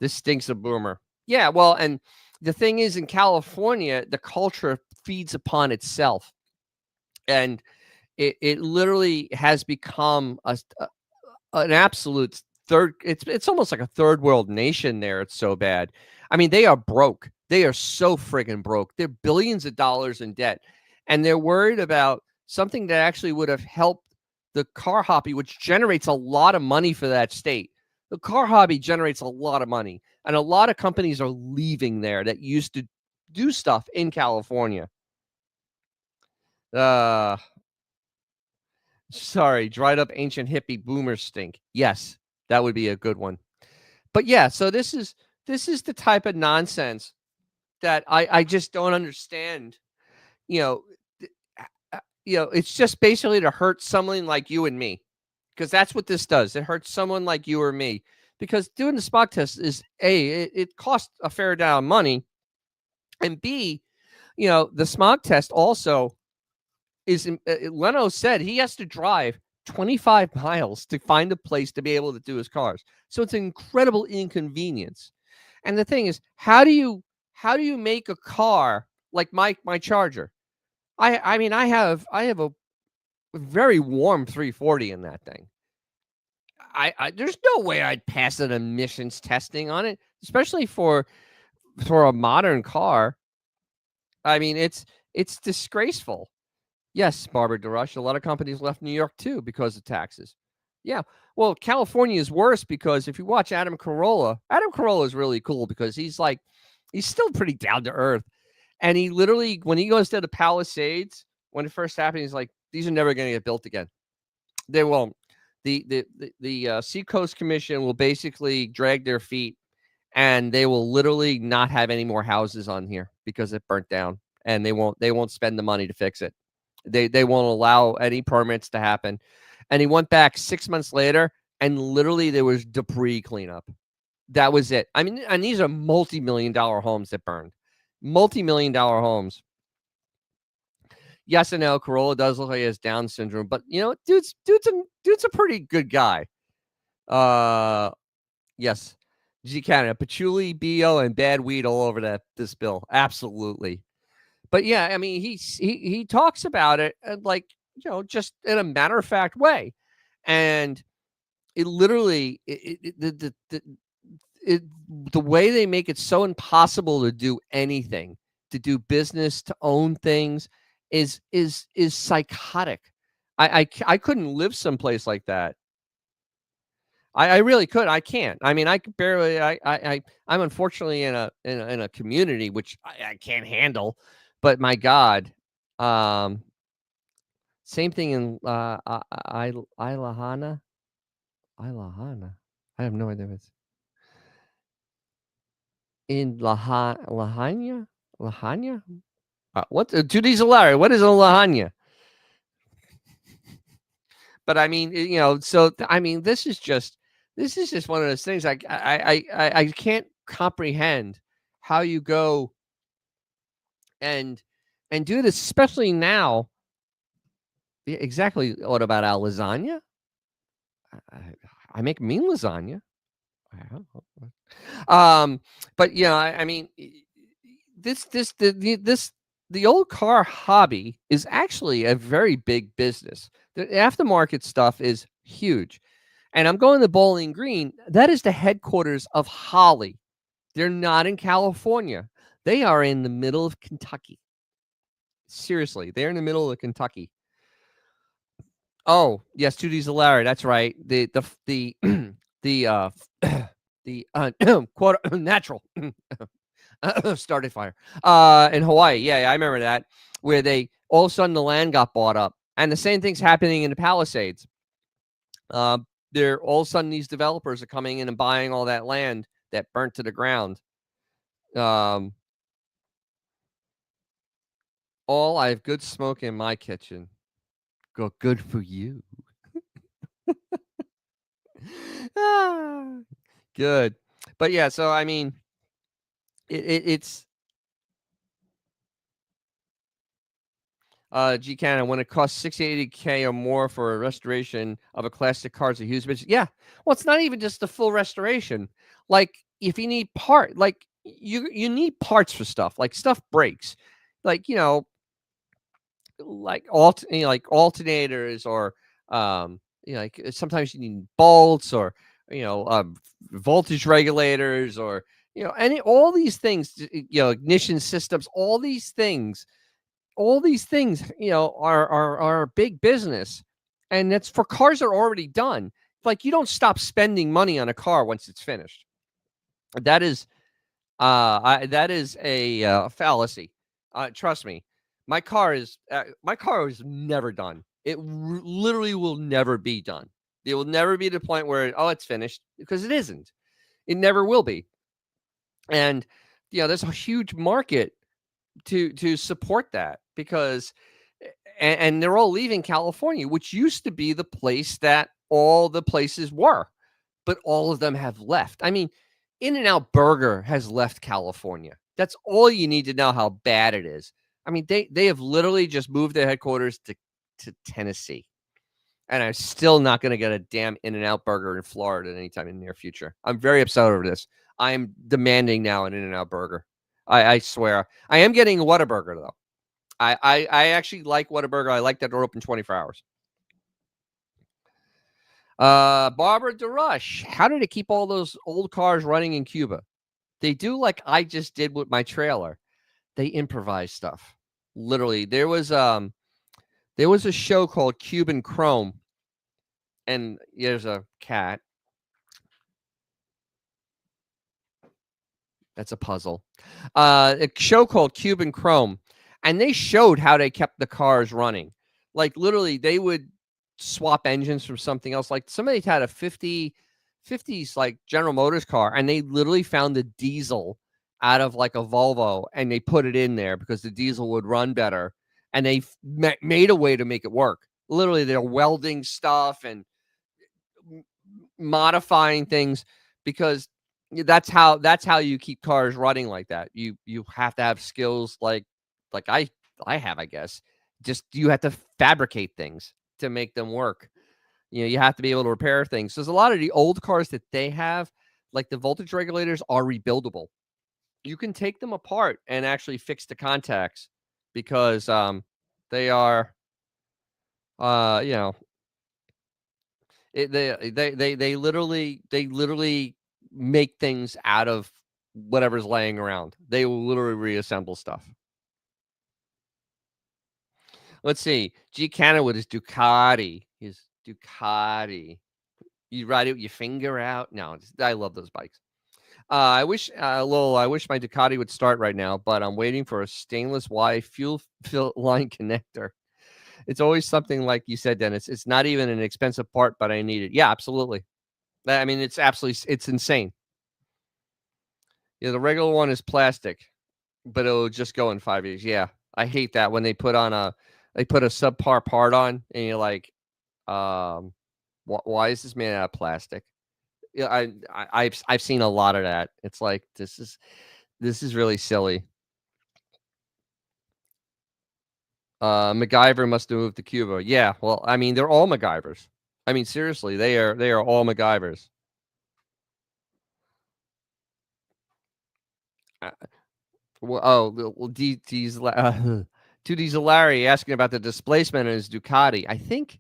This stinks of boomer. Yeah, well, and the thing is, in California, the culture feeds upon itself. And it literally has become an absolute third. It's almost like a third world nation there. It's so bad. I mean, they are broke. They are so friggin' broke. They're billions of dollars in debt. And they're worried about something that actually would have helped the car hobby, which generates a lot of money for that state. The car hobby generates a lot of money. And a lot of companies are leaving there that used to do stuff in California. Sorry, dried up ancient hippie boomers stink. Yes, that would be a good one. But yeah, so this is the type of nonsense that I just don't understand. It's just basically to hurt someone like you and me, because that's what this does. It hurts someone like you or me, because doing the smog test is it costs a fair amount of money, and B, the smog test also is. Leno said he has to drive 25 miles to find a place to be able to do his cars, so it's an incredible inconvenience. And the thing is, how do you make a car like my Charger? I mean, I have a very warm 340 in that thing. I there's no way I'd pass an emissions testing on it, especially for a modern car. I mean, it's disgraceful. Yes, Barbara DeRush, a lot of companies left New York too because of taxes. Yeah, well, California is worse, because if you watch Adam Carolla is really cool, because he's still pretty down to earth. And he literally, when he goes to the Palisades, when it first happened, he's like, these are never going to get built again. They won't. The Seacoast Commission will basically drag their feet, and they will literally not have any more houses on here because it burnt down, and they won't spend the money to fix it. They won't allow any permits to happen. And he went back 6 months later, and literally there was debris cleanup. That was it. I mean, and these are multi-million-dollar homes that burned. Multi-million-dollar homes. Yes, I know Corolla does look like he has Down syndrome, but you know, dude's a pretty good guy. Yes, G Canada, patchouli, BO, and bad weed all over this bill. Absolutely. But yeah, I mean, he talks about it like, you know, just in a matter of fact way, and it literally the way they make it so impossible to do anything, to do business, to own things is psychotic. I couldn't live someplace like that. I really could. I can't. I mean, I could barely. I'm unfortunately in a community which I can't handle. But my God, same thing in Ilahana. Ilahana. I have no idea what's in Lahanya. Lahanya. What? To these hilarious. What is a Lahanya? But I mean, you know, so I mean, this is just one of those things. I can't comprehend how you go and do this, especially now. Yeah, exactly. What about our lasagna? I make mean lasagna. But yeah, I mean, the old car hobby is actually a very big business. The aftermarket stuff is huge. And I'm going to Bowling Green. That is the headquarters of Holley. They're not in California. They are in the middle of Kentucky. Seriously, they're in the middle of Kentucky. Oh, yes, 2D's a Larry. That's right. The quote natural started fire in Hawaii. Yeah, I remember that, where they all of a sudden the land got bought up, and the same thing's happening in the Palisades. They're all of a sudden these developers are coming in and buying all that land that burnt to the ground. All I have good smoke in my kitchen. Go good for you. Good. But yeah, so I mean, it's G Cannon, when it costs $680K or more for a restoration of a classic car, it's a huge bitch. Yeah. Well, it's not even just the full restoration. Like, if you need like you need parts for stuff. Like, stuff breaks. Like, you know, like alternators, or you know, like sometimes you need bolts, or you know, voltage regulators, or you know, all these things, you know, ignition systems, all these things, you know, are big business, and it's for cars that are already done. Like, you don't stop spending money on a car once it's finished. That is a fallacy. Trust me, my car is never done. It literally will never be done. It will never be to the point where it's finished, because it isn't. It never will be. And you know, there's a huge market to support that, because and they're all leaving California, which used to be the place that all the places were, but all of them have left. I mean, In-N-Out Burger has left California. That's all you need to know how bad it is. I mean, they have literally just moved their headquarters to Tennessee. And I'm still not going to get a damn In-N-Out Burger in Florida anytime in the near future. I'm very upset over this. I'm demanding now an In-N-Out Burger. I swear. I am getting a Whataburger, though. I actually like Whataburger. I like that they're open 24 hours. Barbara DeRush, how did it keep all those old cars running in Cuba? They do like I just did with my trailer. They improvise stuff. Literally, there was a show called Cuban Chrome, and there's a cat. That's a puzzle. A show called Cuban Chrome, and they showed how they kept the cars running. Like, literally, they would swap engines from something else. Like somebody had a 50s like General Motors car, and they literally found the diesel out of like a Volvo, and they put it in there because the diesel would run better, and they made a way to make it work. Literally, they're welding stuff and modifying things because that's how you keep cars running like that. You have to have skills like I have, I guess. Just you have to fabricate things to make them work. You have to be able to repair things. So there's a lot of the old cars that they have, like the voltage regulators, are rebuildable. You can take them apart and actually fix the contacts because they are you know they literally make things out of whatever's laying around. They will literally reassemble stuff. Let's see. G Cannon with his Ducati. His Ducati. You ride it with your finger out. No, I love those bikes. I wish, Lowell, I wish my Ducati would start right now, but I'm waiting for a stainless Y fuel fill line connector. It's always something like you said, Dennis. It's not even an expensive part, but I need it. Yeah, absolutely. I mean, it's insane. Yeah, the regular one is plastic, but it'll just go in 5 years. Yeah, I hate that when they put a subpar part on, and you're like, why is this made out of plastic? Yeah, I've seen a lot of that. It's like this is really silly. MacGyver must have moved to Cuba. Yeah, well, I mean, they're all MacGyvers. I mean, seriously, they are all MacGyvers. Uh, well, to D's Larry asking about the displacement in his Ducati. I think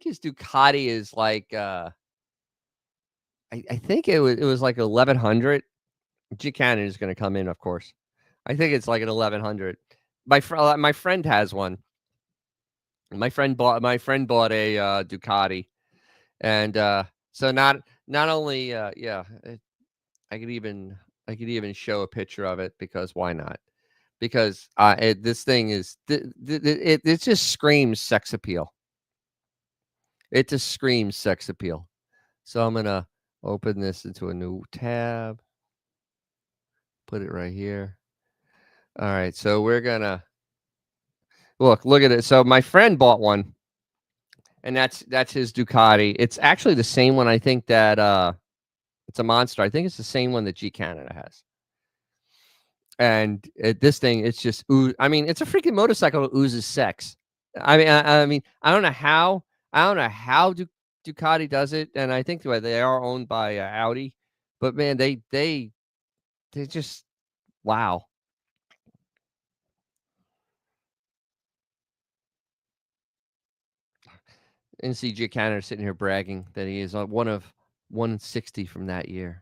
his Ducati is like I think it was like 1100. G Cannon is going to come in, of course. I think it's like an 1100. My friend has one. My friend bought a Ducati, and so not only yeah, I could even I could even show a picture of it because why not? Because this thing is it just screams sex appeal. It just screams sex appeal. So I'm gonna open this into a new tab. Put it right here. All right, so we're gonna look at it. So my friend bought one, and that's his Ducati. It's actually the same one. I think that it's a monster. I think it's the same one that G Canada has. And this thing, it's just I mean, it's a freaking motorcycle that oozes sex. I mean, I don't know how Ducati does it, and I think they are owned by Audi, but man, they just wow. And see G Canada sitting here bragging that he is one of 160 from that year.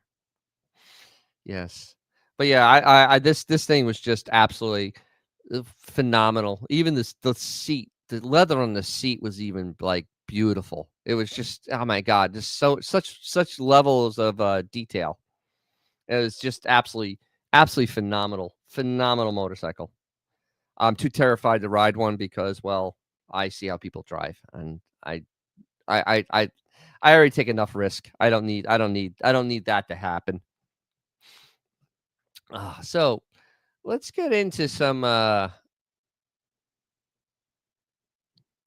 Yes. But yeah, this thing was just absolutely phenomenal. Even the seat, the leather on the seat was even like beautiful. It was just oh my god, just such levels of detail. It was just absolutely phenomenal motorcycle. I'm too terrified to ride one because well, I see how people drive, and I I I I already take enough risk. I don't need that to happen. So let's get into some oh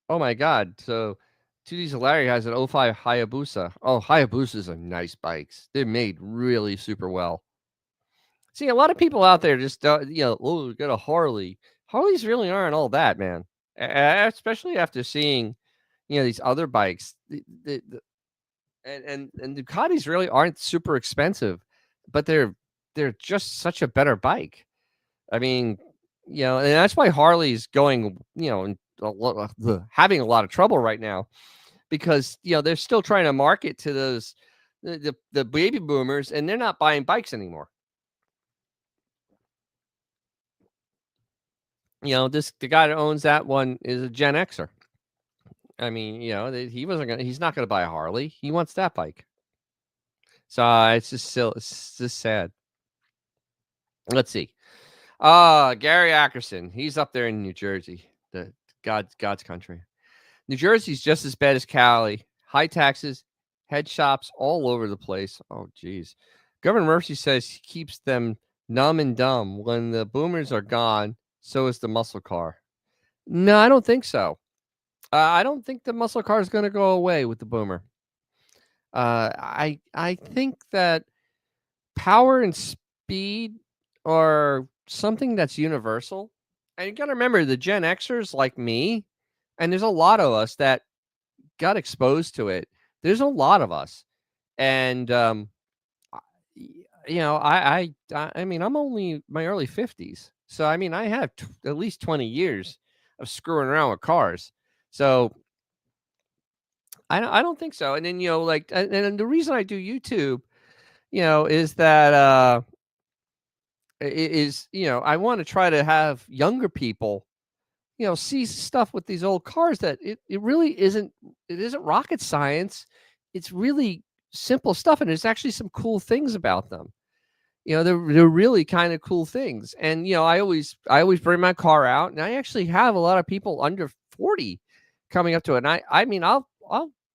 my god. So 2D's Larry has an '05 Hayabusa. Oh, Hayabusas are nice bikes. They're made really super well. See, a lot of people out there just oh, get a Harley. Harleys really aren't all that, man. Especially after seeing, these other bikes. And Ducatis really aren't super expensive, but they're just such a better bike. I mean, and that's why Harley's going, having a lot of trouble right now because they're still trying to market to those the baby boomers, and they're not buying bikes anymore. The guy that owns that one is a Gen Xer. I mean, he's not gonna buy a Harley. He wants that bike. So it's just still it's just sad. Let's see. Gary Ackerson. He's up there in New Jersey, the God's country. New Jersey's just as bad as Cali. High taxes, head shops all over the place. Oh, geez. Governor Murphy says he keeps them numb and dumb. When the boomers are gone, so is the muscle car. No, I don't think so. I don't think the muscle car is going to go away with the boomer. I think that power and speed are something that's universal. And you got to remember the Gen Xers like me, and there's a lot of us that got exposed to it. There's a lot of us. And I- I mean, I'm only my early 50s. So I mean, I have at least 20 years of screwing around with cars. So I don't think so. And then like and the reason I do YouTube, is that I want to try to have younger people, see stuff with these old cars that it really isn't rocket science. It's really simple stuff, and there's actually some cool things about them. They're really kind of cool things. And I always bring my car out, and I actually have a lot of people under 40 coming up to it. And I mean, I'll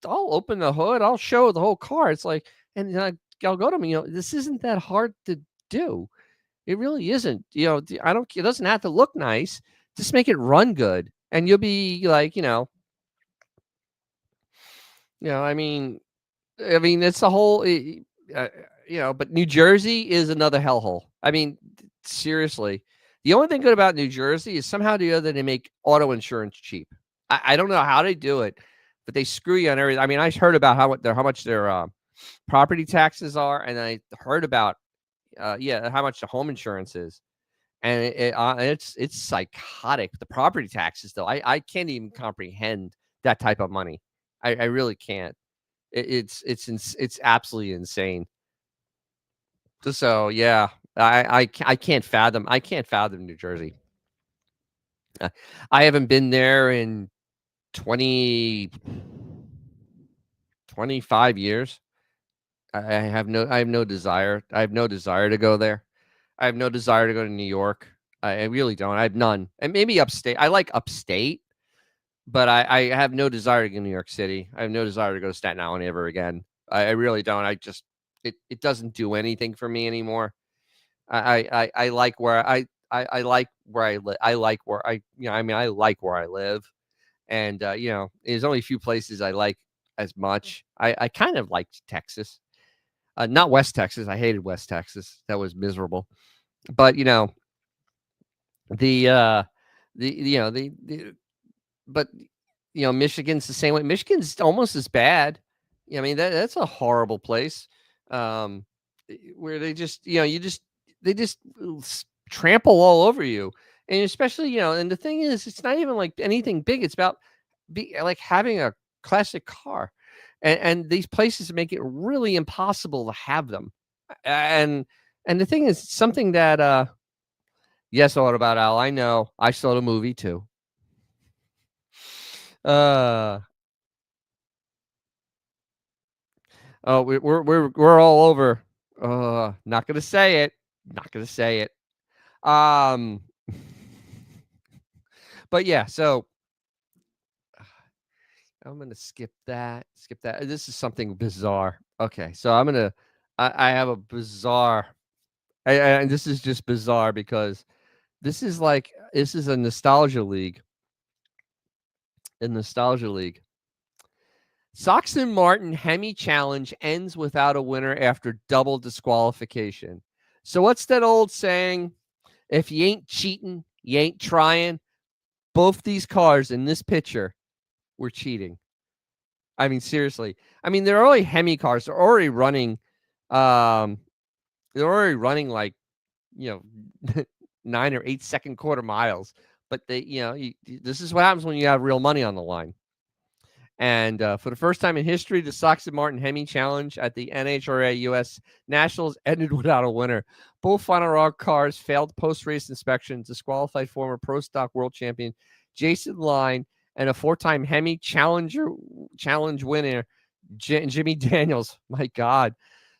open the hood, I'll show the whole car. It's like, and I'll go to them, this isn't that hard to do. It really isn't. It doesn't have to look nice. Just make it run good, and you'll be like, I mean, it's the whole, but New Jersey is another hellhole. I mean, seriously, the only thing good about New Jersey is somehow or the other they make auto insurance cheap. I don't know how they do it, but they screw you on everything. I mean, I heard about how much their property taxes are, and I heard about how much the home insurance is, and it's psychotic. The property taxes, though, I can't even comprehend that type of money. I really can't. It's absolutely insane. So yeah, I can't fathom New Jersey. I haven't been there in 20, 25 years. I have no desire. I have no desire to go there. I have no desire to go to New York. I really don't. I have none. And maybe upstate. I like upstate, but I have no desire to go to New York City. I have no desire to go to Staten Island ever again. I really don't. It doesn't do anything for me anymore. I like where I like where I live. I like where I like where I live. And there's only a few places I like as much. I kind of liked Texas. Not West Texas. I hated West Texas. That was miserable. But the but Michigan's the same way. Michigan's almost as bad. I mean, that's a horrible place. Where they just they just trample all over you. And especially, and the thing is, it's not even like anything big. It's about like having a classic car. And these places make it really impossible to have them. And the thing is, something that yes, all about Al. I know. I saw the movie too. Oh, we're all over. Not gonna say it. Not gonna say it. Um, but yeah. So I'm gonna skip that. Skip that. This is something bizarre. Okay, so I have a bizarre. And this is just bizarre because this is a nostalgia league. A nostalgia league. Soxton Martin Hemi Challenge ends without a winner after double disqualification. So what's that old saying? If you ain't cheating, you ain't trying. Both these cars in this picture were cheating. I mean, seriously. I mean, they're already Hemi cars. They're already running. They're already running like, 9 or 8 second quarter miles. But this is what happens when you have real money on the line. And for the first time in history, the Soxton Martin Hemi Challenge at the NHRA U.S. Nationals ended without a winner. Both final round cars failed post-race inspection, disqualified former Pro Stock World Champion Jason Line and a 4-time Hemi Challenge winner Jimmy Daniels. My God.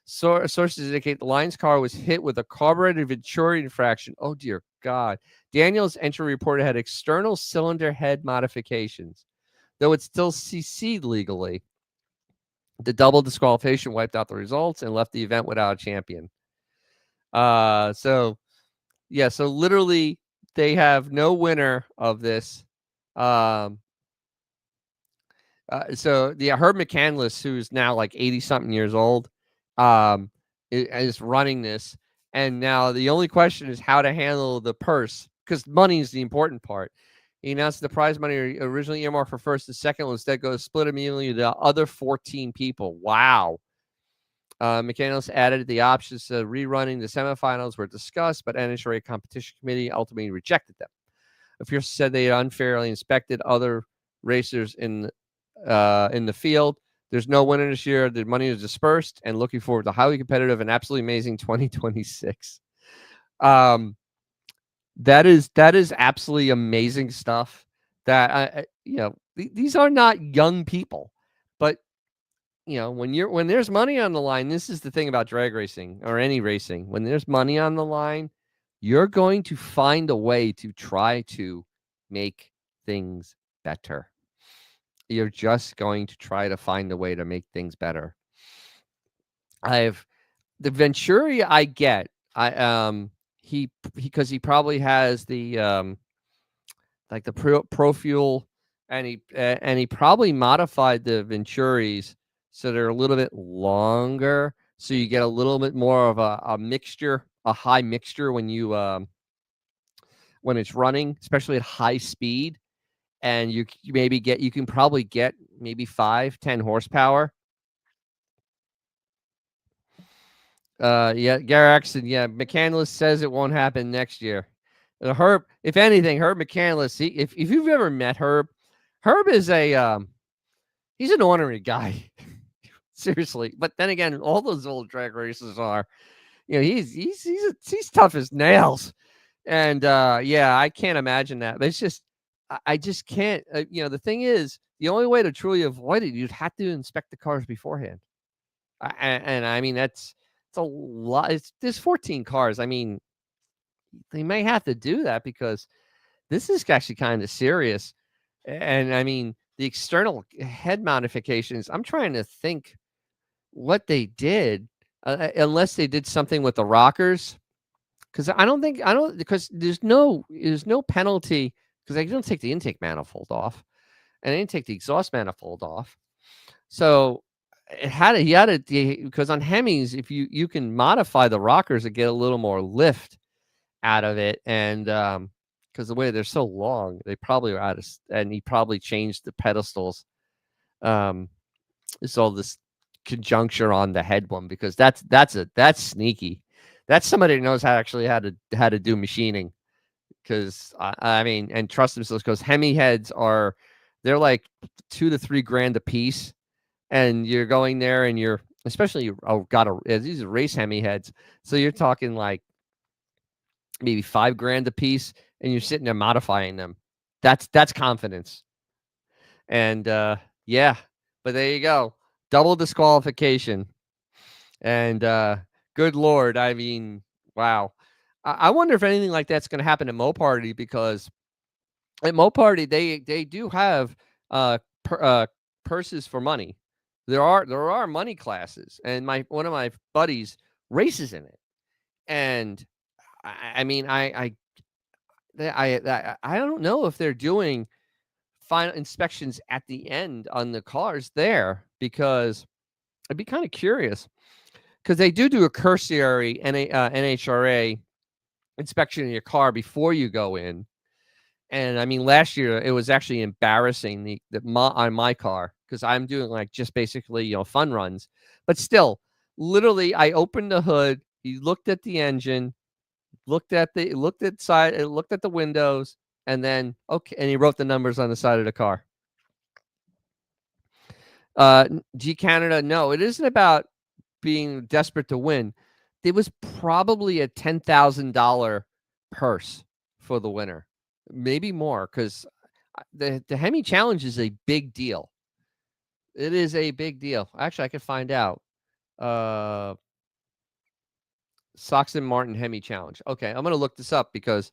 Sources indicate the Lions car was hit with a carburetor Venturi infraction. Oh, dear God. Daniels' entry report had external cylinder head modifications. though it still CC'd legally. The double disqualification wiped out the results and left the event without a champion. So yeah, so literally they have no winner of this. So yeah, Herb McCandless, who's now like 80 something years old, is running this. And now the only question is how to handle the purse, because money is the important part. He announced the prize money originally earmarked for first and second will instead go split immediately to the other 14 people. Wow. McCandless added the options to rerunning the semifinals were discussed, but NHRA competition committee ultimately rejected them. Officials said they had unfairly inspected other racers in the field. There's no winner this year. The money is dispersed, and looking forward to highly competitive and absolutely amazing 2026. That is absolutely amazing stuff. That these are not young people, but when there's money on the line, this is the thing about drag racing or any racing. When there's money on the line, you're going to find a way to try to make things better. You're just going to try to find a way to make things better. The Venturi I get. Because he probably has the like the pro fuel, and he probably modified the Venturis so they're a little bit longer, so you get a little bit more of a mixture, a high mixture when it's running, especially at high speed. And you can probably get maybe 5-10 horsepower. Yeah, Garrickson, yeah, McCandless says it won't happen next year. Herb, if anything, Herb McCandless, if you've ever met Herb is he's an ornery guy. Seriously. But then again, all those old drag races are, he's tough as nails. And yeah, I can't imagine that. But it's just I just can't. The thing is, the only way to truly avoid it, you'd have to inspect the cars beforehand. And I mean, it's a lot. There's 14 cars. I mean, they may have to do that because this is actually kind of serious. And I mean, the external head modifications, I'm trying to think what they did, unless they did something with the rockers. Because because there's no penalty because they don't take the intake manifold off, and they didn't take the exhaust manifold off. So he had to because on Hemis, if you can modify the rockers to get a little more lift out of it, and because the way they're so long, they probably are out of, and he probably changed the pedestals. It's all this conjuncture on the head one because that's sneaky. That's somebody who knows how to do machining. Because I mean, and trust themselves, because Hemi heads they're like $2,000 to $3,000 a piece, and you're going there and you're especially these are race Hemi heads, so you're talking like maybe $5,000 a piece, and you're sitting there modifying them. That's confidence. And yeah, but there you go, double disqualification. And good Lord, I mean, wow. I wonder if anything like that's going to happen at Mo Party, because at Mo Party they do have purses for money. There are money classes, and one of my buddies races in it. And I mean, I don't know if they're doing final inspections at the end on the cars there, because I'd be kind of curious, because they do a cursory NHRA inspection of your car before you go in. And I mean, last year it was actually embarrassing on my car, because I'm doing like just basically fun runs, but still, literally, I opened the hood. He looked at the engine, looked at the windows, and then okay, and he wrote the numbers on the side of the car. G Canada, no, it isn't about being desperate to win. It was probably a $10,000 purse for the winner, maybe more, because the Hemi Challenge is a big deal. It is a big deal. Actually, I could find out. Soxton Martin Hemi Challenge. Okay, I'm gonna look this up because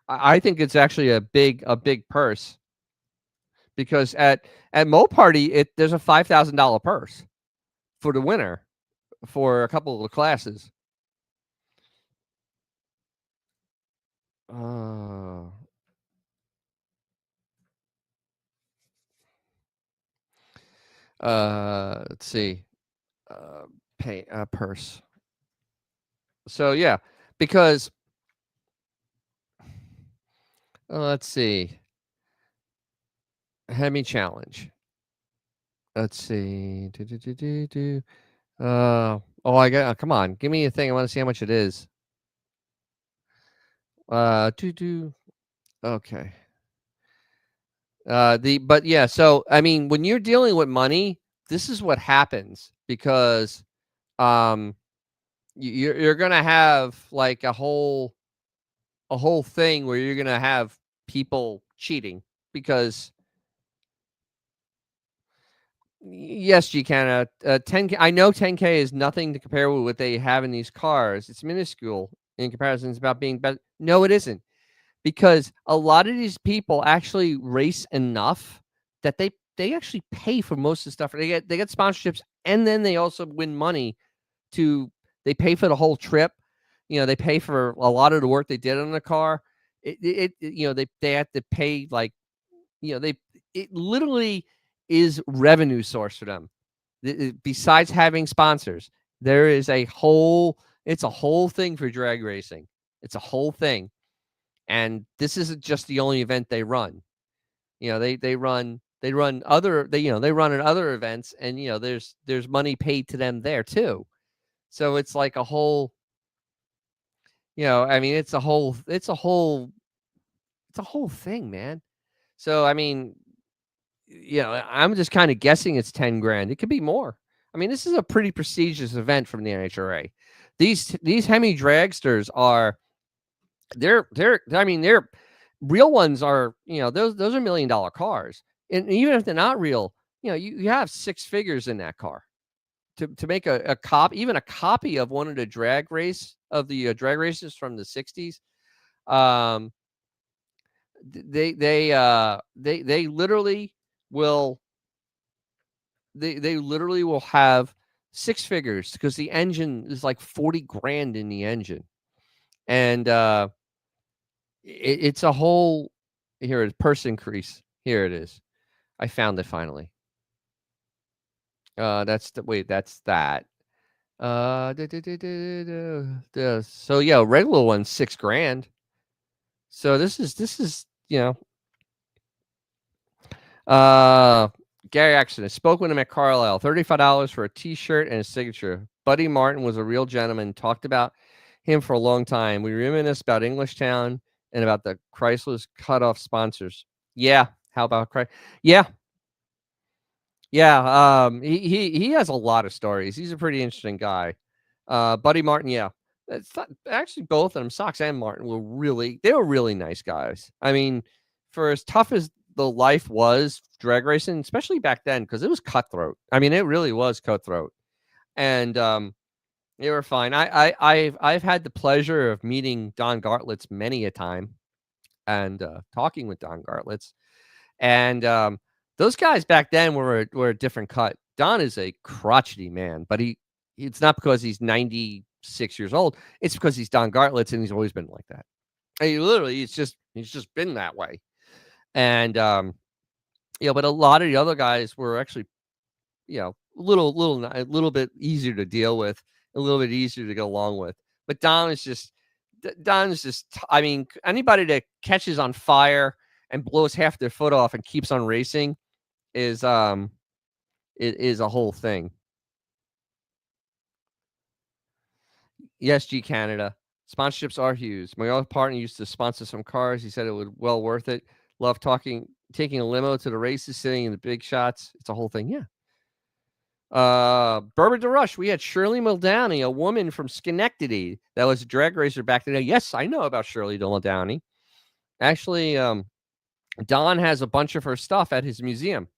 I think it's actually a big purse, because at Mo Party, there's a $5,000 purse for the winner for a couple of the classes. Uh, let's see. Pay purse. So yeah, because let's see. Hemi challenge. Let's see. Oh, I got. Come on, give me a thing. I want to see how much it is. Do. Okay. But yeah. So I mean, when you're dealing with money, this is what happens because um, you're gonna have like a whole thing where you're gonna have people cheating because yes, you can. 10K. I know 10K is nothing to compare with what they have in these cars. It's minuscule in comparison. It's about being better. No, it isn't because a lot of these people actually race enough that they actually pay for most of the stuff. They get sponsorships and then they also win money to they pay for the whole trip. They pay for a lot of the work they did on the car. They have to pay like they it literally is revenue source for them. Besides having sponsors, there is it's a whole thing for drag racing. It's a whole thing. And this isn't just the only event they run. They run they run in other events and there's money paid to them there too. So it's like a whole I mean it's a whole thing, man. So I mean, I'm just kind of guessing it's 10 grand. It could be more. I mean, this is a pretty prestigious event from the NHRA. These Hemi dragsters are I mean, they're real ones are, those are $1 million cars. And even if they're not real, you have six figures in that car to make a even a copy of one of the drag races from the 60s. Um, they literally will they literally will have six figures because the engine is like 40 grand in the engine. And it's a whole here it purse increase. Here it is. I found it finally. That's that. So yeah, regular one 6 grand. So this is Gary Accident spoke with him at Carlisle. $35 for a T-shirt and a signature. Buddy Martin was a real gentleman. Talked about him for a long time. We reminisced about Englishtown and about the Chrysler's cutoff sponsors. Yeah, how about Chrysler? Yeah, yeah. He has a lot of stories. He's a pretty interesting guy. Buddy Martin, yeah. It's not, actually both of them, Sox and Martin, they were really nice guys. I mean, for as tough as the life was drag racing, especially back then, because it was cutthroat. I mean, it really was cutthroat. And they were fine. I've had the pleasure of meeting Don Gartlitz many a time and talking with Don Gartlitz. And those guys back then were a different cut. Don is a crotchety man, but it's not because he's 96 years old. It's because he's Don Gartlitz and he's always been like that. And he's just been that way. And but a lot of the other guys were actually, a little bit easier to deal with, a little bit easier to go along with. But Don is just, I mean, anybody that catches on fire and blows half their foot off and keeps on racing is a whole thing. ESG Canada. Sponsorships are huge. My other partner used to sponsor some cars. He said it was well worth it. Love taking a limo to the races, sitting in the big shots. It's a whole thing. Yeah. Bourbon to Rush. We had Shirley Muldowney, a woman from Schenectady that was a drag racer back then. Yes, I know about Shirley Muldowney. Actually, Don has a bunch of her stuff at his museum.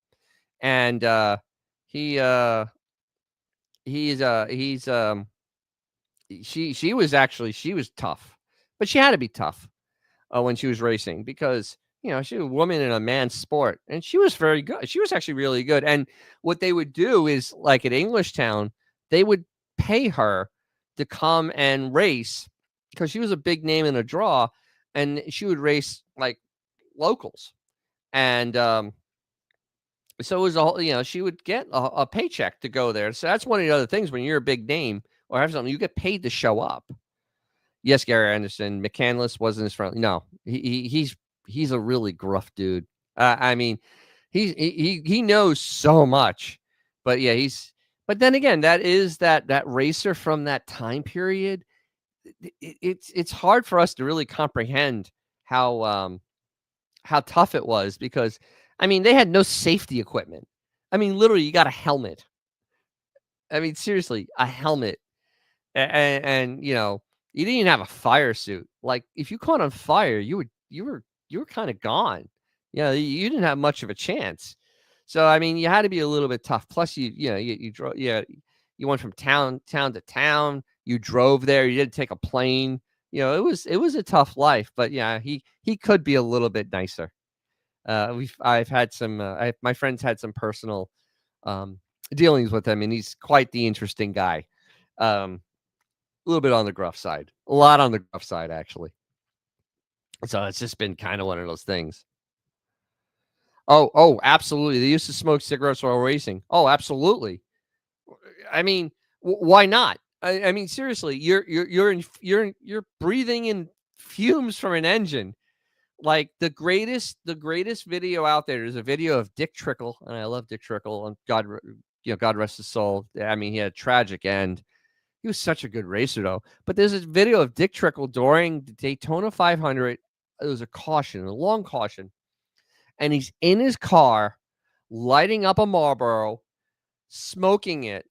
And she was tough, but she had to be tough when she was racing because she was a woman in a man's sport, and she was very good. She was actually really good. And what they would do is, like at Englishtown, they would pay her to come and race because she was a big name in a draw, and she would race like locals. And so it was she would get a paycheck to go there. So that's one of the other things when you're a big name or have something, you get paid to show up. Yes, Gary Anderson. McCandless wasn't his friend. No, he's a really gruff dude. I mean, he knows so much, but yeah, But then again, that is that racer from that time period. It's hard for us to really comprehend how tough it was because, I mean, they had no safety equipment. I mean, literally, you got a helmet. I mean, seriously, a helmet. And you didn't even have a fire suit. Like, if you caught on fire, you were kind of gone. You didn't have much of a chance. So, I mean, you had to be a little bit tough. Plus, you drove. Yeah, you went from town to town. You drove there. You didn't take a plane. It was a tough life. But yeah, he could be a little bit nicer. I've had my friends had some personal dealings with him, and he's quite the interesting guy. A little bit on the gruff side, a lot on the gruff side, actually. So it's just been kind of one of those things. Oh, absolutely. They used to smoke cigarettes while racing. Oh, absolutely. I mean, why not? I mean, seriously, you're breathing in fumes from an engine. Like the greatest video out there is a video of Dick Trickle, and I love Dick Trickle, and God rest his soul. I mean, he had a tragic end. He was such a good racer, though. But there's a video of Dick Trickle during the Daytona 500. It was a long caution. And he's in his car, lighting up a Marlboro, smoking it,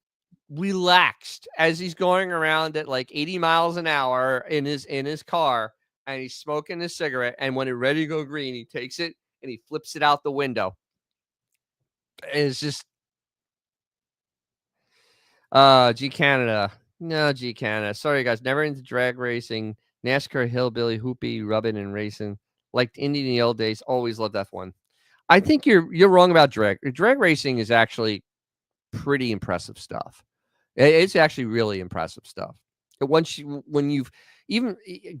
relaxed as he's going around at like 80 miles an hour in his car. And he's smoking a cigarette. And when it's ready to go green, he takes it and he flips it out the window. And it's just, G Canada. No, G Canada. Sorry, guys. Never into drag racing. NASCAR, hillbilly, hoopy, rubbing and racing. Liked Indy in the old days. Always loved F1. I think you're wrong about drag. Drag racing is actually pretty impressive stuff. It's actually really impressive stuff. When you've even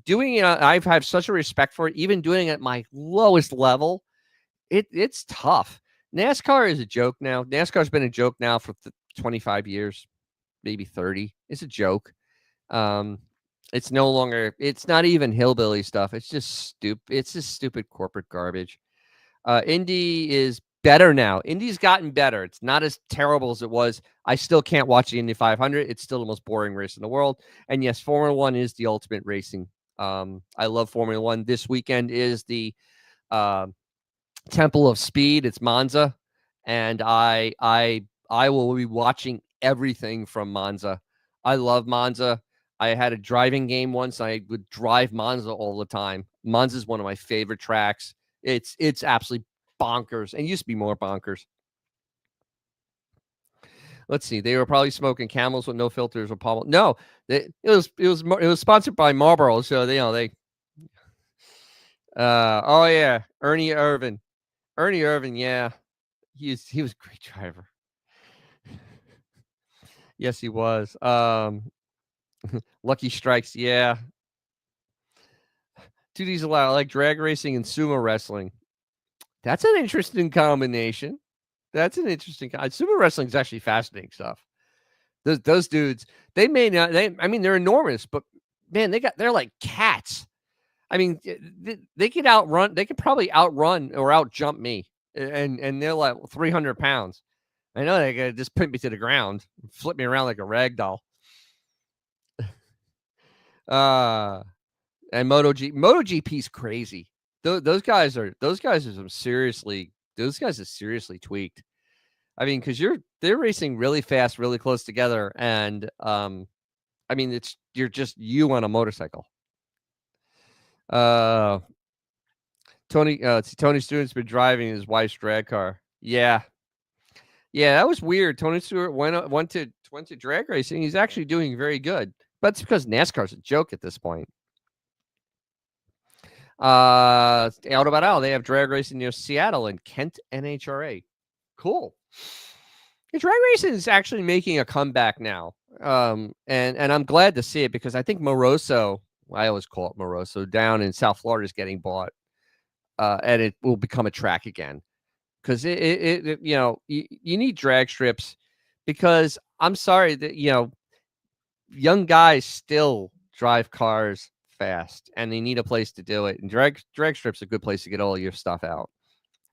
doing it, I've had such a respect for it. Even doing it at my lowest level, it's tough. NASCAR is a joke now. NASCAR's been a joke now for 25 years, maybe 30. It's a joke. It's no longer. It's not even hillbilly stuff. It's just stupid. It's just stupid corporate garbage. Indy is better now. Indy's gotten better. It's not as terrible as it was. I still can't watch the Indy 500. It's still the most boring race in the world. And yes, Formula One is the ultimate racing. I love Formula One. This weekend is the Temple of Speed. It's Monza, and I will be watching everything from Monza. I love Monza. I had a driving game once. I would drive Monza all the time. Monza is one of my favorite tracks. It's absolutely bonkers, and used to be more bonkers. Let's see. They were probably smoking Camels with no filters or palm. No, it was sponsored by Marlboro, so they. Oh yeah, Ernie Irvin, yeah, he was a great driver. Yes, he was. Lucky Strikes, yeah. Duties allowed. I like drag racing and sumo wrestling. That's an interesting combination. Sumo wrestling is actually fascinating stuff. Those dudes, they may not. I mean, they're enormous, but man, they're like cats. I mean, they could outrun. They could probably outrun or outjump me, and they're like 300 pounds. I know they could just put me to the ground, flip me around like a rag doll. And MotoGP's crazy. Those guys are seriously tweaked. I mean, because they're racing really fast, really close together, and I mean, you're just you on a motorcycle. Tony Stewart's been driving his wife's drag car. Yeah, that was weird. Tony Stewart went to drag racing. He's actually doing very good, but it's because NASCAR's a joke at this point. Auto Battle, they have drag racing near Seattle and Kent NHRA. Cool. The drag racing is actually making a comeback now. And I'm glad to see it because I think Moroso, I always call it Moroso, down in South Florida is getting bought. And it will become a track again. Because you need drag strips because I'm sorry that, young guys still drive cars fast and they need a place to do it. And drag strips a good place to get all your stuff out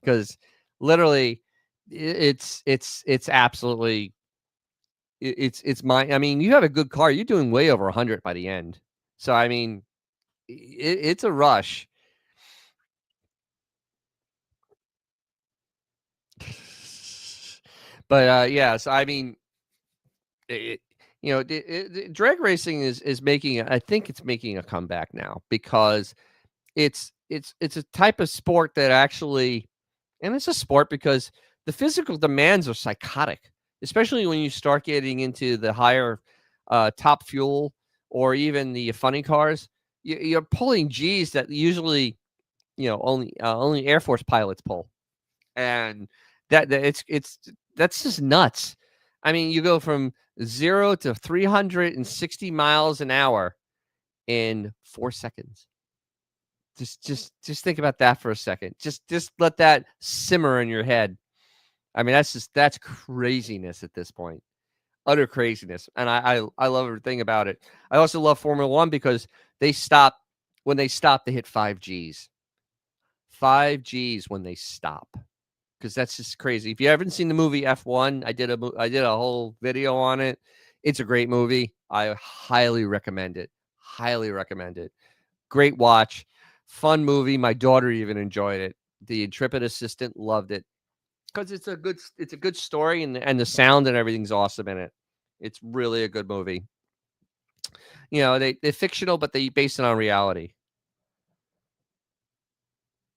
because literally it's absolutely it's my I mean, you have a good car, you're doing way over 100 by the end. So I mean, it's a rush. But yeah, so I mean, it, drag racing is making I think it's making a comeback now because it's a type of sport that actually and it's a sport because the physical demands are psychotic, especially when you start getting into the higher top fuel or even the funny cars. You're pulling G's that usually only Air Force pilots pull, and that it's that's just nuts. I mean, you go from 0 to 360 miles an hour in 4 seconds. Just think about that for a second. Just let that simmer in your head. I mean, that's craziness at this point. Utter craziness. And I love everything about it. I also love Formula 1 because they stop when they stop, they hit 5 Gs. 5 Gs when they stop. Because that's just crazy. If you haven't seen the movie F1, I did a whole video on it. It's a great movie. I highly recommend it. Highly recommend it. Great watch. Fun movie. My daughter even enjoyed it. The intrepid assistant loved it because it's a good story and the sound and everything's awesome in it. It's really a good movie. They're fictional, but they base it on reality.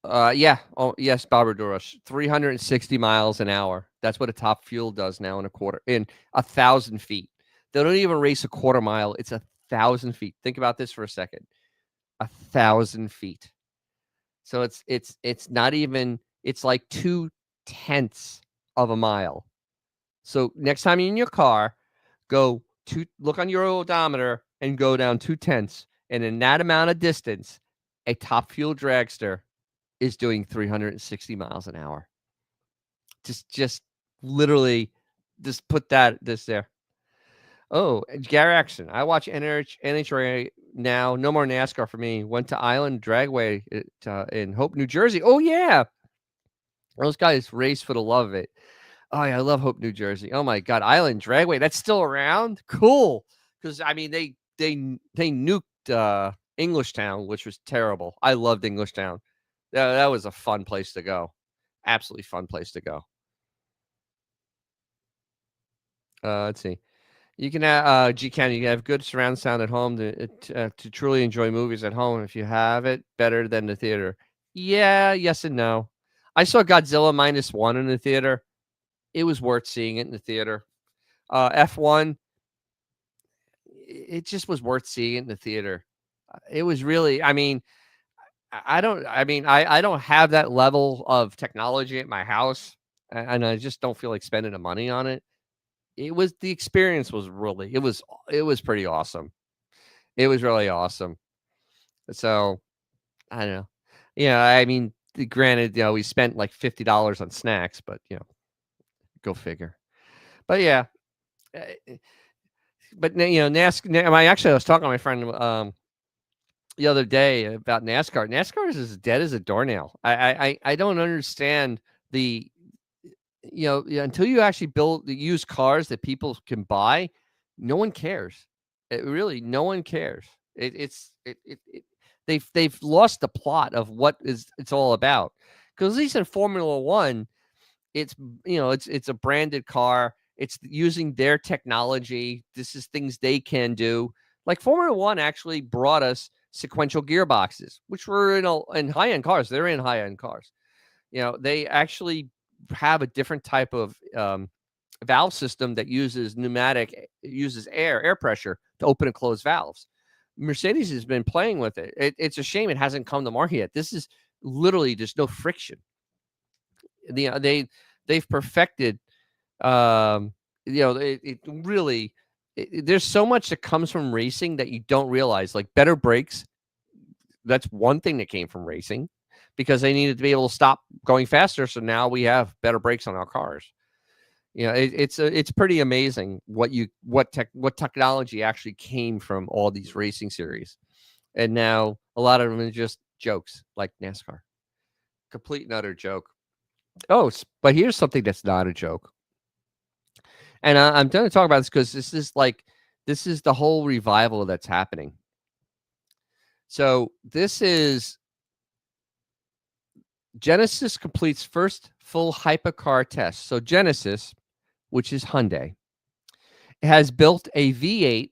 Yeah. Oh, yes, Barbados. 360 miles an hour. That's what a top fuel does now in 1,000 feet. They don't even race a quarter mile. It's 1,000 feet. Think about this for a second. 1,000 feet. So it's not even. It's like 2/10 of a mile. So next time you're in your car, look on your odometer and go down 2/10, and in that amount of distance, a top fuel dragster is doing 360 miles an hour. Just literally, just put this there. Oh, Gary Action. I watch NHRA now. No more NASCAR for me. Went to Island Dragway in Hope, New Jersey. Oh yeah, those guys race for the love of it. Oh yeah, I love Hope, New Jersey. Oh my God, Island Dragway. That's still around. Cool. Because I mean, they nuked Englishtown, which was terrible. I loved Englishtown. That was a fun place to go. Absolutely fun place to go. Let's see. You can G-Can, you can have good surround sound at home to truly enjoy movies at home. If you have it, better than the theater. Yeah, yes and no. I saw Godzilla -1 in the theater. It was worth seeing it in the theater. F1, it just was worth seeing it in the theater. It was really, I mean, I don't have that level of technology at my house, and I just don't feel like spending the money on it. The experience was really, it was pretty awesome. It was really awesome. So I don't know. Yeah, I mean, granted, we spent like $50 on snacks, but go figure. But yeah, uh, but NASCAR. I was talking to my friend the other day about NASCAR. NASCAR is as dead as a doornail. I don't understand the until you actually build the used cars that people can buy, no one cares. No one cares. They've lost the plot of what it's all about. Because at least in Formula One, it's it's a branded car. It's using their technology. This is things they can do. Like Formula One actually brought us sequential gearboxes, which were in high end cars. They're in high end cars. They actually have a different type of valve system that uses air pressure to open and close valves. Mercedes has been playing with it. It's a shame it hasn't come to market yet. This is literally just no friction. They've perfected, it really, there's so much that comes from racing that you don't realize, like better brakes. That's one thing that came from racing because they needed to be able to stop going faster. So now we have better brakes on our cars. It's pretty amazing what technology actually came from all these racing series, and now a lot of them are just jokes like NASCAR, complete and utter joke. Oh, but here's something that's not a joke, and I'm going to talk about this because this is the whole revival that's happening. So this is Genesis completes first full hypercar test. So Genesis, which is Hyundai, has built a V8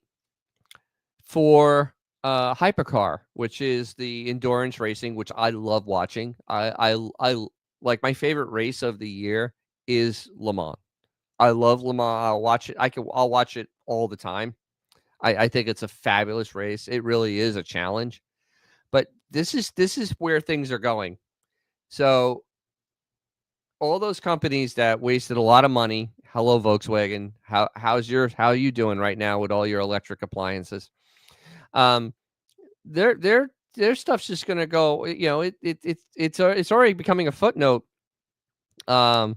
for hypercar, which is the endurance racing, which I love watching. I like my favorite race of the year is Le Mans. I love Le Mans. I'll watch it. I'll watch it all the time. I think it's a fabulous race. It really is a challenge. But this is where things are going. So all those companies that wasted a lot of money, hello Volkswagen, how are you doing right now with all your electric appliances? Their stuff's just gonna go. It's already becoming a footnote. Um,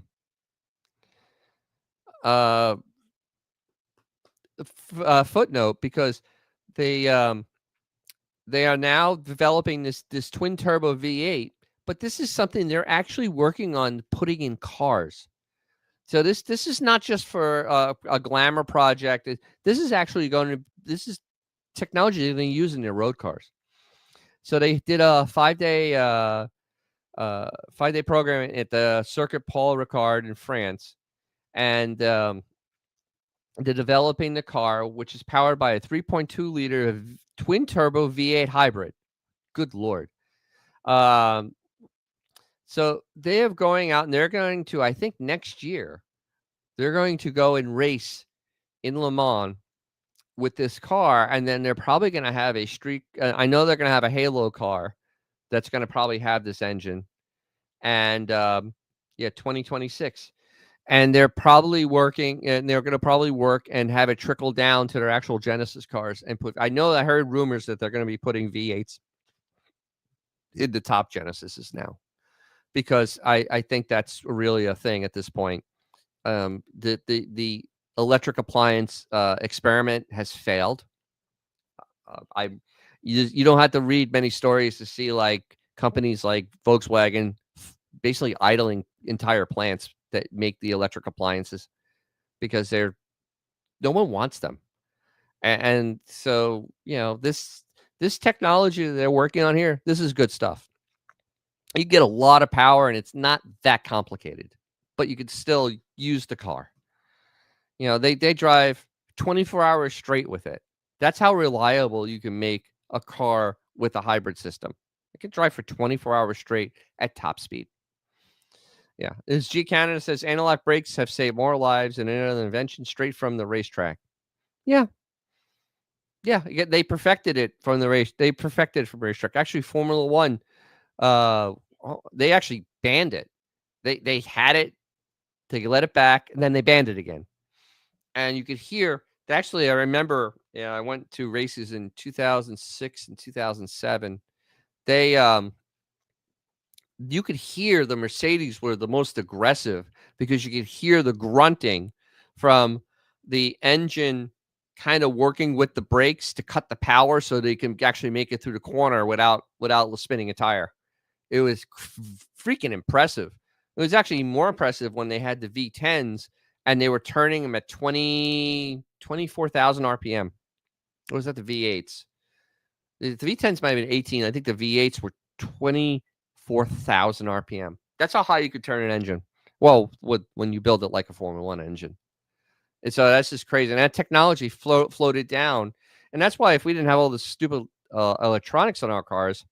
uh, Footnote because they they are now developing this twin turbo V8, but this is something they're actually working on putting in cars. So this is not just for a glamour project. This is actually this is technology they're going to use in their road cars. So they did a 5-day 5-day program at the Circuit Paul Ricard in France, and they're developing the car, which is powered by a 3.2 liter twin turbo V8 hybrid. Good Lord. So they are going out and they're going to, I think next year, they're going to go and race in Le Mans with this car. And then they're probably going to have a street. I know they're going to have a Halo car that's going to probably have this engine. And 2026. And they're probably working, and they're going to probably work and have it trickle down to their actual Genesis cars and I heard rumors that they're going to be putting V8s in the top Genesises now, because I think that's really a thing at this point. The electric appliance experiment has failed. You don't have to read many stories to see like companies like Volkswagen basically idling entire plants that make the electric appliances because no one wants them. And so, this technology that they're working on here, this is good stuff. You get a lot of power and it's not that complicated, but you could still use the car. They drive 24 hours straight with it. That's how reliable you can make a car with a hybrid system. It can drive for 24 hours straight at top speed. Yeah. As G Canada says, analog brakes have saved more lives than any other invention straight from the racetrack. Yeah. Yeah. They perfected it from the race. They perfected it from racetrack. Actually, Formula One, they actually banned it. They had it, they let it back, and then they banned it again. And you could hear, actually, I remember, I went to races in 2006 and 2007. You could hear the Mercedes were the most aggressive because you could hear the grunting from the engine kind of working with the brakes to cut the power so they can actually make it through the corner without spinning a tire. It was freaking impressive. It was actually more impressive when they had the V10s and they were turning them at 24,000 RPM. Or was that the V8s? The V10s might have been 18. I think the V8s were 24,000 RPM. That's how high you could turn an engine. Well, when you build it like a Formula One engine. And so that's just crazy. And that technology floated down. And that's why if we didn't have all this stupid electronics on our cars,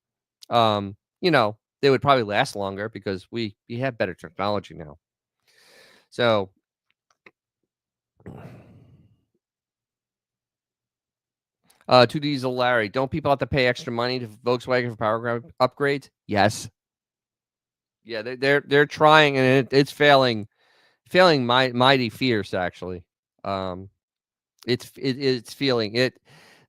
they would probably last longer because we have better technology now. So Two Diesel Larry, don't people have to pay extra money to Volkswagen for power upgrades? Yes. Yeah, they're trying, and it's failing mighty fierce actually. Um, it's feeling it.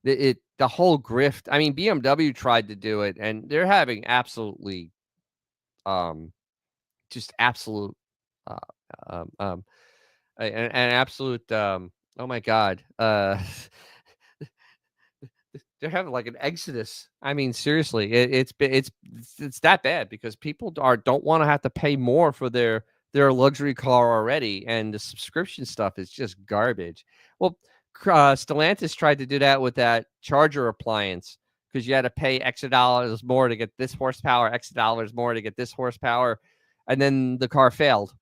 The whole grift. I mean, BMW tried to do it, and they're having absolutely um just absolute uh, um, um an absolute oh my god they're having like an exodus. I mean, seriously, it's that bad because people don't want to have to pay more for their luxury car already, and the subscription stuff is just garbage. Well, Stellantis tried to do that with that charger appliance because you had to pay X dollars more to get this horsepower, X dollars more to get this horsepower, and then the car failed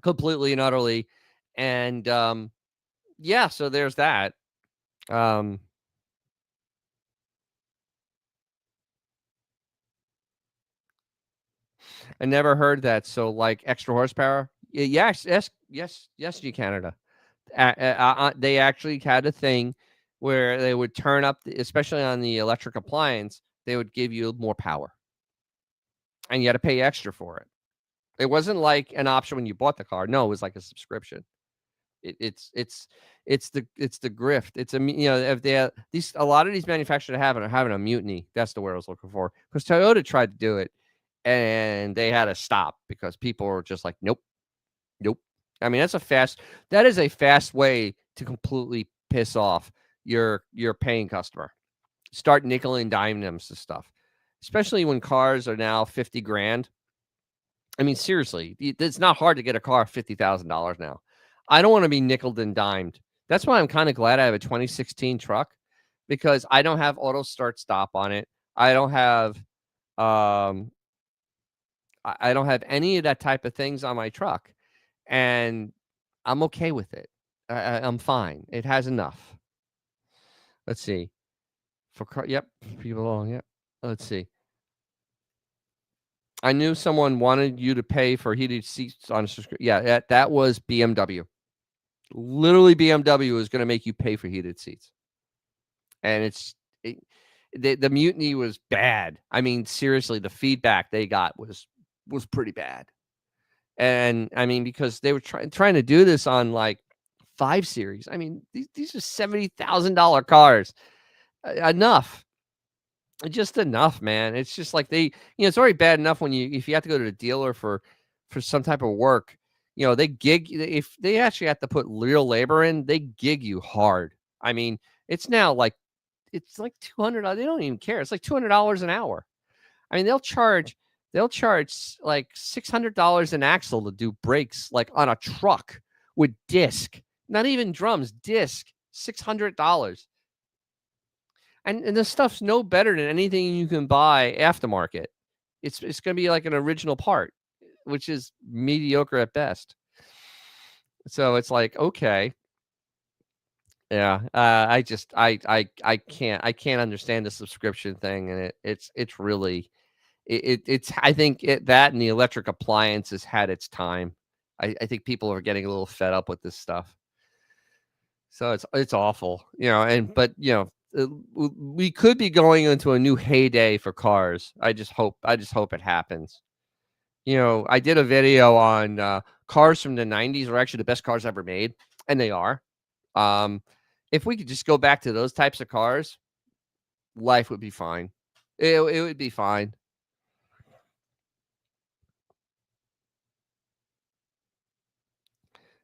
completely and utterly. And yeah, so there's that. Um, I never heard that. So, like extra horsepower? Yes, yes, yes, yes, you Canada. They actually had a thing where they would turn up, especially on the electric appliance, they would give you more power, and you had to pay extra for it. It wasn't like an option when you bought the car. No, it was like a subscription. It's the grift. It's if they these a lot of these manufacturers are having a mutiny. That's the word I was looking for, because Toyota tried to do it and they had to stop because people were just like, nope, nope. I mean, that is a fast way to completely piss off your paying customer. Start nickel and diming them to stuff, especially when cars are now 50 grand. I mean, seriously, it's not hard to get a car $50,000 now. I don't want to be nickeled and dimed. That's why I'm kind of glad I have a 2016 truck, because I don't have auto start stop on it. I don't have um I don't have any of that type of things on my truck, and I'm okay with it. I'm fine. It has enough. Let's see. Yep, people. Yep. Let's see. I knew someone wanted you to pay for heated seats on a subscription. Yeah, that was BMW. Literally, BMW is going to make you pay for heated seats, and the mutiny was bad. I mean, seriously, the feedback they got was pretty bad. And I mean, because they were trying to do this on like 5 Series. I mean, these are $70,000 cars. Enough. Just enough, man. It's just like it's already bad enough when if you have to go to the dealer for some type of work, they gig, if they actually have to put real labor in, they gig you hard. I mean, it's like 200. They don't even care. It's like $200 an hour. I mean, they'll charge like $600 an axle to do brakes, like on a truck with disc, not even drums, disc, $600. And this stuff's no better than anything you can buy aftermarket. It's going to be like an original part, which is mediocre at best. So it's like, okay, yeah. I can't understand the subscription thing, and it's really it's I think that and the electric appliances had its time. I think people are getting a little fed up with this stuff. So it's awful, but we could be going into a new heyday for cars. I just hope it happens. I did a video on cars from the 90s are actually the best cars ever made, and they are. Um, if we could just go back to those types of cars, life would be fine. It would be fine.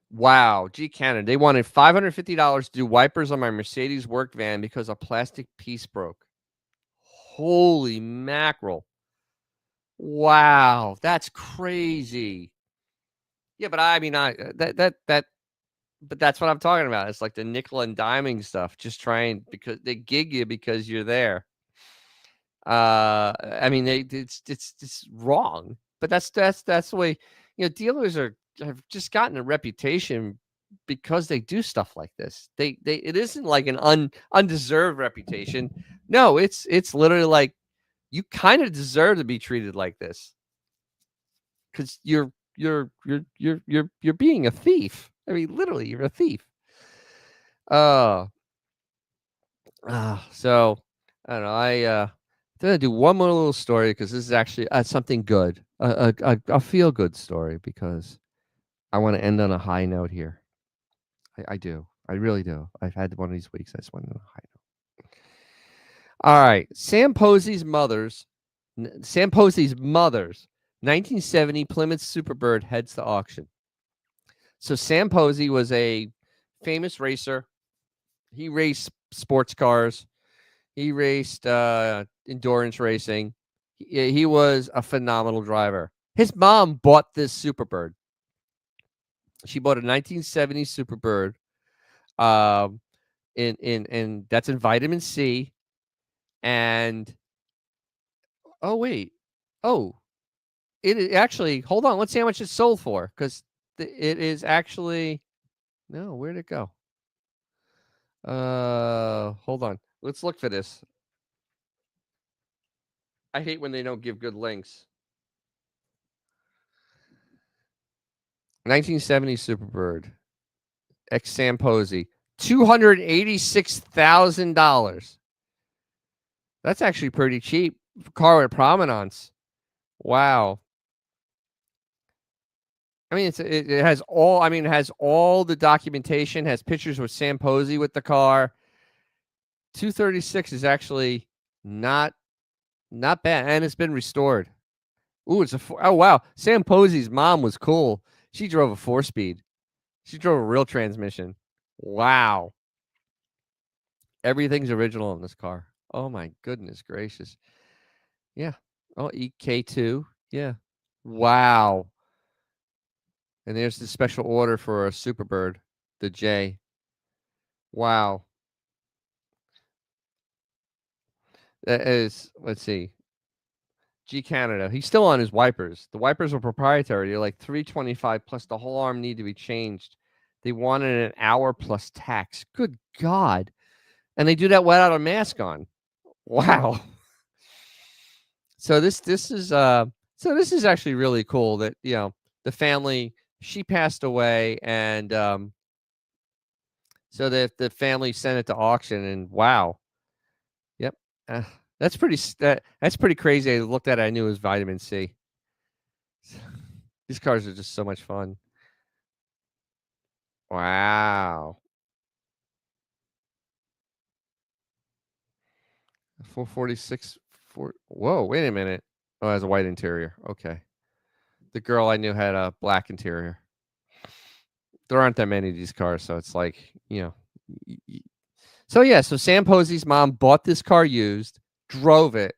Wow, G Canada, they wanted $550 to do wipers on my Mercedes work van because a plastic piece broke. Holy mackerel. Wow, that's crazy. Yeah, but I mean, but that's what I'm talking about. It's like the nickel and diming stuff, just trying because they gig you because you're there. I mean, it's wrong, but that's the way. Dealers have just gotten a reputation because they do stuff like this. It isn't like an undeserved reputation. No, it's literally like you kind of deserve to be treated like this because you're being a thief. I mean, literally, you're a thief. Uh So I don't know. I'm gonna do one more little story because this is actually something good, a feel good story because I want to end on a high note here. I do. I really do. I've had one of these weeks. I just went on a high note. All right. Sam Posey's mother's 1970 Plymouth Superbird heads to auction. So Sam Posey was a famous racer. He raced sports cars. He raced endurance racing. He was a phenomenal driver. His mom bought this Superbird. She bought a 1970 Superbird. In that's in vitamin C. And oh wait, oh it actually. Hold on, let's see how much it's sold for because it is actually no. Where'd it go? Hold on. Let's look for this. I hate when they don't give good links. 1970 Superbird. Ex Sam Posey. $286,000. That's actually pretty cheap. Car with provenance. Wow. I mean, it has all. I mean, it has all the documentation. Has pictures with Sam Posey with the car. 236 is actually not bad, and it's been restored. Ooh, it's a oh wow. Sam Posey's mom was cool. She drove a 4-speed. She drove a real transmission. Wow. Everything's original in this car. Oh my goodness gracious. Yeah. Oh, EK2. Yeah. Wow. And there's the special order for a Superbird, the J. Wow. That is, let's see. G Canada. He's still on his wipers. The wipers are proprietary. They're like $325 plus the whole arm need to be changed. They wanted an hour plus tax. Good God. And they do that without a mask on. Wow. So this is actually really cool that, the family, she passed away and so the family sent it to auction and wow. Yep. Uh, that's pretty crazy. I looked at it, I knew it was vitamin C. These cars are just so much fun. Wow. 446 whoa, wait a minute. Oh, it has a white interior. Okay. The girl I knew had a black interior. There aren't that many of these cars, so it's like, so yeah, so Sam Posey's mom bought this car used, drove it,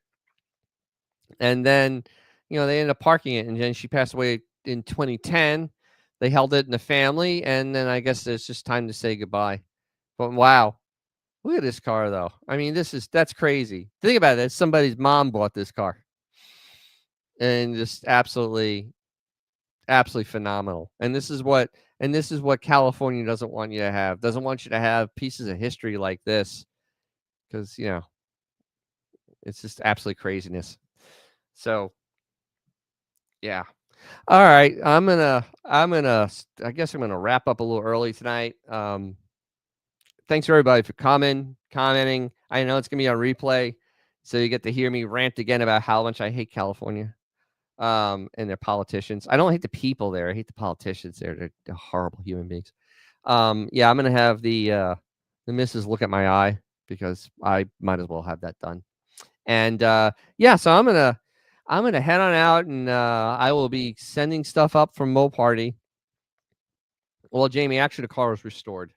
and then, they ended up parking it, and then she passed away in 2010. They held it in the family, and then I guess it's just time to say goodbye. But wow, look at this car though. I mean, that's crazy. Think about it. Somebody's mom bought this car, and just absolutely, absolutely phenomenal. And this is what California doesn't want you to have. Doesn't want you to have pieces of history like this, because it's just absolute craziness. So yeah. All right. I guess I'm gonna wrap up a little early tonight. Thanks everybody for commenting. I know it's gonna be on replay, so you get to hear me rant again about how much I hate California, and their politicians. I don't hate the people there. I hate the politicians there. They're horrible human beings. Yeah, I'm gonna have the missus look at my eye because I might as well have that done. And yeah, so I'm gonna head on out, and I will be sending stuff up from Mo Party. Well, Jamie, actually, the car was restored,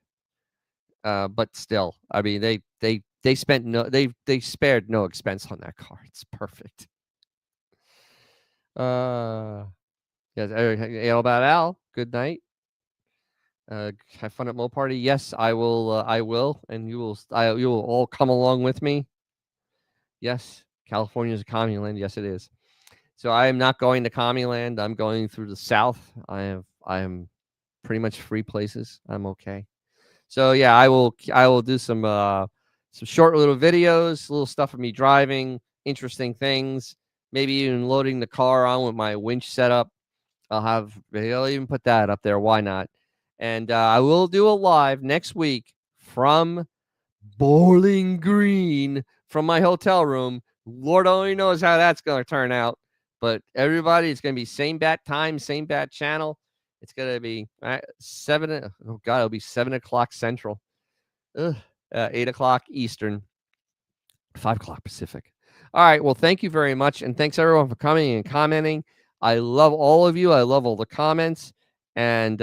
but still, I mean, they spent they spared no expense on that car. It's perfect. Yes, Ale about Al. Good night. Have fun at Mo Party. Yes, I will. I will, and you will all come along with me. Yes, California is a commune land. Yes, it is. So I am not going to Commieland. I'm going through the south. I am pretty much free places. I'm okay. So yeah, I will do some short little videos, little stuff of me driving, interesting things, maybe even loading the car on with my winch setup. I'll even put that up there. Why not? And I will do a live next week from Bowling Green from my hotel room. Lord only knows how that's going to turn out. But everybody, it's going to be same bat time, same bat channel. It's going to be 7. Oh, God, it'll be 7 o'clock Central, 8 o'clock Eastern, 5 o'clock Pacific. All right. Well, thank you very much. And thanks, everyone, for coming and commenting. I love all of you. I love all the comments. And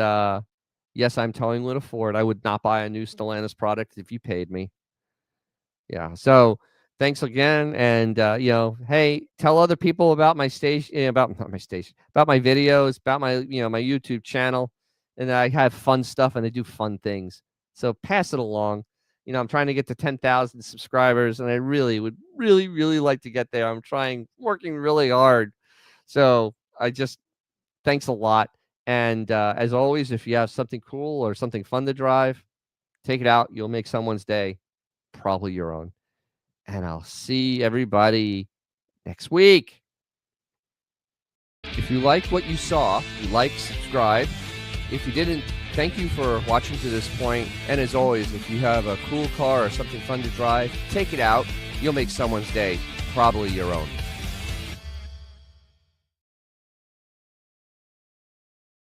yes, I'm telling Lena Ford, I would not buy a new Stellantis product if you paid me. Yeah. So thanks again. And, hey, tell other people about my station, about not my station, about my videos, about my, my YouTube channel. And I have fun stuff and I do fun things. So pass it along. I'm trying to get to 10,000 subscribers and I really would really like to get there. I'm working really hard. So thanks a lot. And as always, if you have something cool or something fun to drive, take it out. You'll make someone's day, probably your own. And I'll see everybody next week. If you liked what you saw, subscribe. If you didn't, thank you for watching to this point. And as always, if you have a cool car or something fun to drive, take it out. You'll make someone's day, probably your own.